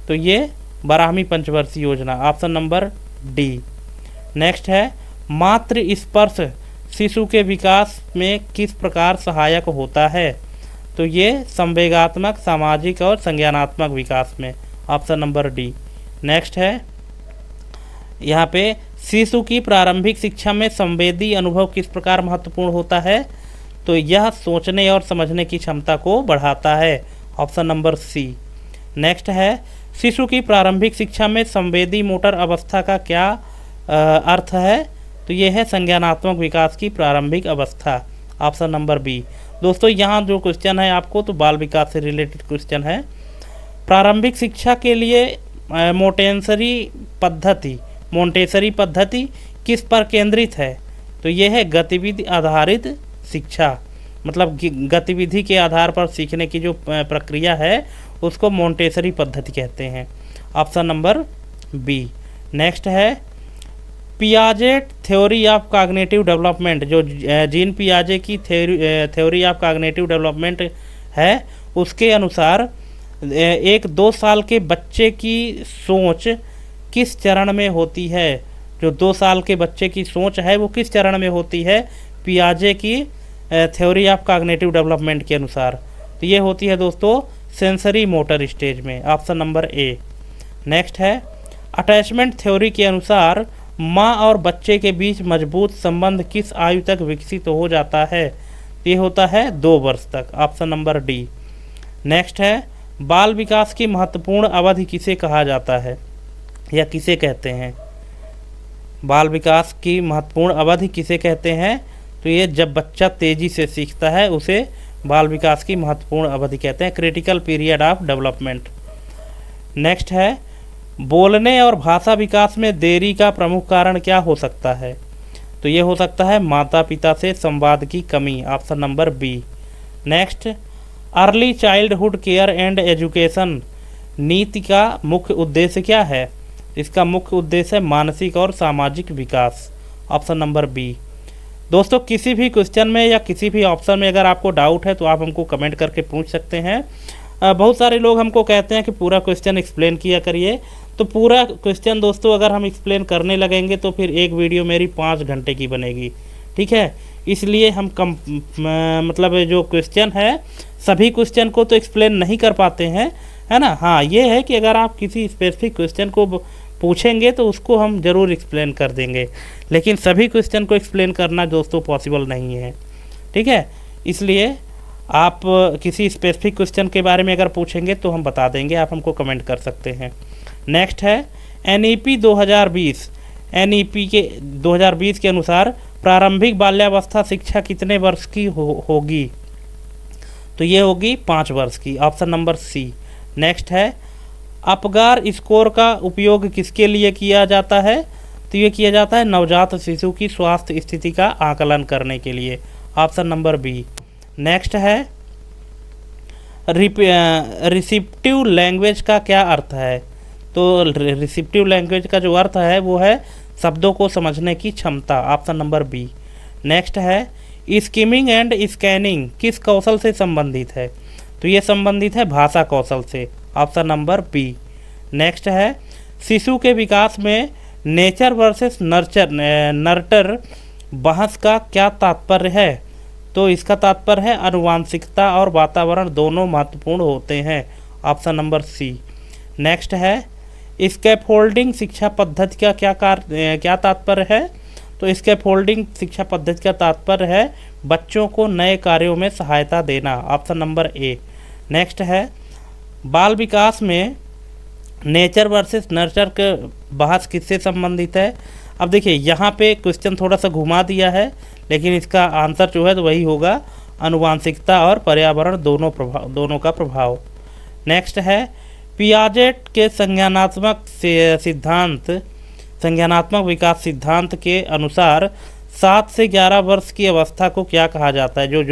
तो ये 12वीं पंचवर्षीय योजना, ऑप्शन नंबर डी। नेक्स्ट है मातृ स्पर्श शिशु के विकास में किस प्रकार सहायक होता है? तो ये संवेगात्मक, सामाजिक और संज्ञानात्मक विकास में, ऑप्शन नंबर डी। नेक्स्ट है यहाँ पे शिशु की प्रारंभिक शिक्षा में संवेदी अनुभव किस प्रकार महत्वपूर्ण होता है? तो यह सोचने और समझने की क्षमता को बढ़ाता है, ऑप्शन नंबर सी। नेक्स्ट है शिशु की प्रारंभिक शिक्षा में संवेदी मोटर अवस्था का क्या अर्थ है? तो ये है संज्ञानात्मक विकास की प्रारंभिक अवस्था, ऑप्शन नंबर बी। दोस्तों यहाँ जो क्वेश्चन है आपको तो बाल विकास से रिलेटेड क्वेश्चन है। प्रारंभिक शिक्षा के लिए मोंटेसरी पद्धति किस पर केंद्रित है? तो ये है गतिविधि आधारित शिक्षा, मतलब गतिविधि के आधार पर सीखने की जो प्रक्रिया है उसको मोंटेसरी पद्धति कहते हैं, ऑप्शन नंबर बी। नेक्स्ट है पियाजे थ्योरी ऑफ कॉग्निटिव डेवलपमेंट, जो जीन पियाजे की थ्योरी ऑफ कॉग्निटिव डेवलपमेंट है, उसके अनुसार एक 2 साल के बच्चे की सोच किस चरण में होती है? जो 2 साल के बच्चे की सोच है वो किस चरण में होती है पियाजे की थ्योरी ऑफ कॉग्निटिव डेवलपमेंट के अनुसार? तो ये होती है दोस्तों सेंसरी मोटर स्टेज में, ऑप्शन नंबर ए। नेक्स्ट है अटैचमेंट थ्योरी के अनुसार माँ और बच्चे के बीच मजबूत संबंध किस आयु तक विकसित हो जाता है? ये होता है 2 वर्ष तक, ऑप्शन नंबर डी। नेक्स्ट है बाल विकास की महत्वपूर्ण अवधि किसे कहा जाता है या किसे कहते हैं? बाल विकास की महत्वपूर्ण अवधि किसे कहते हैं? तो ये जब बच्चा तेजी से सीखता है उसे बाल विकास की महत्वपूर्ण अवधि कहते हैं, critical period of development. Next है बोलने और भाषा विकास में देरी का प्रमुख कारण क्या हो सकता है? तो ये हो सकता है माता पिता से संवाद की कमी, option number B. Next early childhood care and education नीति का मुख्य उद्देश्य क्या है? इसका मुख्य उद्देश्य है मानसिक और सामाजिक विकास, ऑप्शन नंबर बी। दोस्तों किसी भी क्वेश्चन में या किसी भी ऑप्शन में अगर आपको डाउट है तो आप हमको कमेंट करके पूछ सकते हैं। बहुत सारे लोग हमको कहते हैं कि पूरा क्वेश्चन एक्सप्लेन किया करिए, तो पूरा क्वेश्चन दोस्तों अगर हम एक्सप्लेन करने लगेंगे तो फिर एक वीडियो मेरी 5 घंटे की बनेगी, ठीक है। इसलिए हम मतलब जो क्वेश्चन है सभी क्वेश्चन को तो एक्सप्लेन नहीं कर पाते हैं, है ना। हाँ, ये है कि अगर आप किसी स्पेसिफिक क्वेश्चन को पूछेंगे तो उसको हम ज़रूर एक्सप्लेन कर देंगे, लेकिन सभी क्वेश्चन को एक्सप्लेन करना दोस्तों पॉसिबल नहीं है, ठीक है। इसलिए आप किसी स्पेसिफिक क्वेश्चन के बारे में अगर पूछेंगे तो हम बता देंगे, आप हमको कमेंट कर सकते हैं। नेक्स्ट है NEP 2020। NEP के 2020 के अनुसार प्रारंभिक बाल्यावस्था शिक्षा कितने वर्ष की होगी? तो ये होगी 5 वर्ष की, ऑप्शन नंबर सी। नेक्स्ट है अपगार स्कोर का उपयोग किसके लिए किया जाता है? तो ये किया जाता है नवजात शिशु की स्वास्थ्य स्थिति का आकलन करने के लिए, ऑप्शन नंबर बी। नेक्स्ट है रिसिप्टिव लैंग्वेज का क्या अर्थ है? तो रिसिप्टिव लैंग्वेज का जो अर्थ है वो है शब्दों को समझने की क्षमता, ऑप्शन नंबर बी। नेक्स्ट है स्किमिंग एंड स्कैनिंग किस कौशल से संबंधित है? तो ये संबंधित है भाषा कौशल से, ऑप्शन नंबर बी। नेक्स्ट है शिशु के विकास में नेचर वर्सेस नर्टर बहस का क्या तात्पर्य है? तो इसका तात्पर्य है आनुवांशिकता और वातावरण दोनों महत्वपूर्ण होते हैं, ऑप्शन नंबर सी। नेक्स्ट है स्कैफोल्डिंग शिक्षा पद्धति का क्या तात्पर्य है? तो स्कैफोल्डिंग शिक्षा पद्धति का तात्पर्य है बच्चों को नए कार्यों में सहायता देना, ऑप्शन नंबर ए। नेक्स्ट है बाल विकास में नेचर वर्सेस नर्चर के बहस किससे संबंधित है? अब देखिए यहाँ पे क्वेश्चन थोड़ा सा घुमा दिया है, लेकिन इसका आंसर जो है तो वही होगा आनुवांशिकता और पर्यावरण दोनों का प्रभाव। नेक्स्ट है पियाजेट के संज्ञानात्मक विकास सिद्धांत के अनुसार 7 से 11 वर्ष की अवस्था को क्या कहा जाता है? जो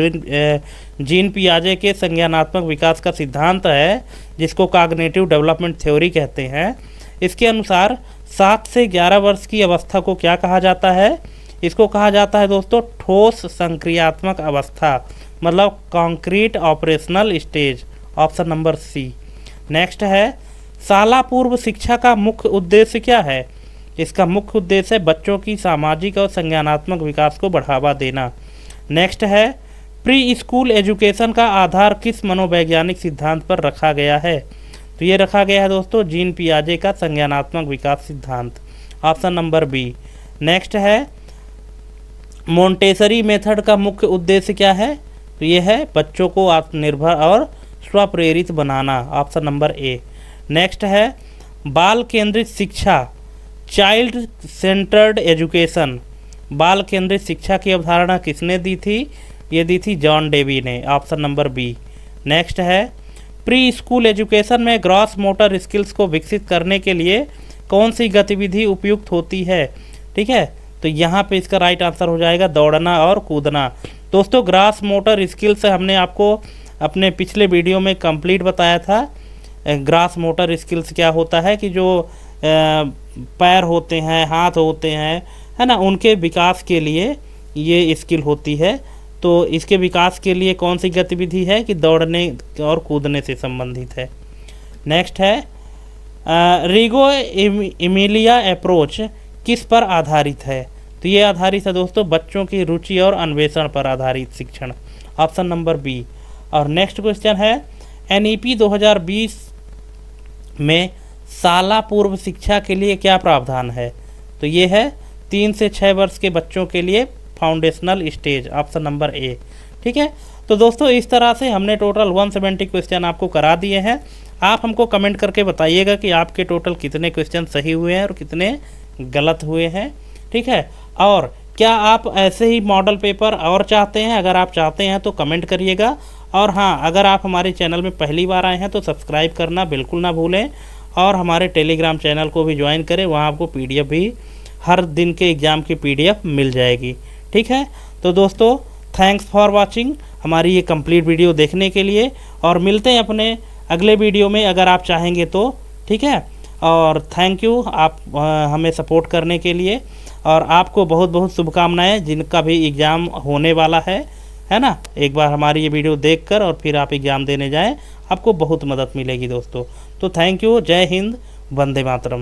जीन पियाजे के संज्ञानात्मक विकास का सिद्धांत है, जिसको कॉग्निटिव डेवलपमेंट थ्योरी कहते हैं, इसके अनुसार 7 से 11 वर्ष की अवस्था को क्या कहा जाता है? इसको कहा जाता है दोस्तों ठोस संक्रियात्मक अवस्था, मतलब concrete operational stage, option number C. Next है शाला पूर्व शिक्षा का मुख्य उद्देश्य क्या है? इसका मुख्य उद्देश्य है बच्चों की सामाजिक और संज्ञानात्मक विकास को बढ़ावा देना। नेक्स्ट है प्री स्कूल एजुकेशन का आधार किस मनोवैज्ञानिक सिद्धांत पर रखा गया है? तो ये रखा गया है दोस्तों जीन पियाजे का संज्ञानात्मक विकास सिद्धांत, ऑप्शन नंबर बी। नेक्स्ट है मोंटेसरी मेथड का मुख्य उद्देश्य क्या है? तो ये है बच्चों को आत्मनिर्भर और स्वप्रेरित बनाना, ऑप्शन नंबर ए। नेक्स्ट है बाल केंद्रित शिक्षा चाइल्ड सेंटर्ड एजुकेशन, बाल केंद्रित शिक्षा की अवधारणा किसने दी थी? ये दी थी जॉन डेवी ने, ऑप्शन नंबर बी। नेक्स्ट है प्री स्कूल एजुकेशन में ग्रॉस मोटर स्किल्स को विकसित करने के लिए कौन सी गतिविधि उपयुक्त होती है? ठीक है, तो यहाँ पे इसका राइट आंसर हो जाएगा दौड़ना और कूदना। दोस्तों ग्रॉस मोटर स्किल्स हमने आपको अपने पिछले वीडियो में कंप्लीट बताया था। ग्रॉस मोटर स्किल्स क्या होता है कि जो पैर होते हैं, हाथ होते हैं, है ना, उनके विकास के लिए ये स्किल होती है। तो इसके विकास के लिए कौन सी गतिविधि है कि दौड़ने और कूदने से संबंधित है। नेक्स्ट है रीगो इमिलिया अप्रोच किस पर आधारित है? तो ये आधारित है दोस्तों बच्चों की रुचि और अन्वेषण पर आधारित शिक्षण, ऑप्शन नंबर बी। और नेक्स्ट क्वेश्चन है NEP 2020 में शाला पूर्व शिक्षा के लिए क्या प्रावधान है? तो ये है 3 से 6 वर्ष के बच्चों के लिए foundational stage, option number A. ठीक है, तो दोस्तों इस तरह से हमने टोटल 170 क्वेश्चन आपको करा दिए हैं। आप हमको कमेंट करके बताइएगा कि आपके टोटल कितने क्वेश्चन सही हुए हैं और कितने गलत हुए हैं। ठीक है, और क्या आप ऐसे ही मॉडल पेपर और चाहते हैं? अगर आप चाहते हैं तो कमेंट करिएगा। और हाँ, अगर आप हमारे चैनल में पहली बार आए हैं तो सब्सक्राइब करना बिल्कुल ना भूलें और हमारे टेलीग्राम चैनल को भी ज्वाइन करें, वहाँ आपको PDF भी हर दिन के एग्ज़ाम की PDF मिल जाएगी। ठीक है, तो दोस्तों थैंक्स फॉर वाचिंग हमारी ये कंप्लीट वीडियो देखने के लिए, और मिलते हैं अपने अगले वीडियो में अगर आप चाहेंगे तो। ठीक है, और थैंक यू आप हमें सपोर्ट करने के लिए, और आपको बहुत बहुत शुभकामनाएं जिनका भी एग्ज़ाम होने वाला है ना। एक बार हमारी ये वीडियो देखकर और फिर आप एग्ज़ाम देने जाएं, आपको बहुत मदद मिलेगी दोस्तों। तो थैंक यू, जय हिंद, वंदे मातरम।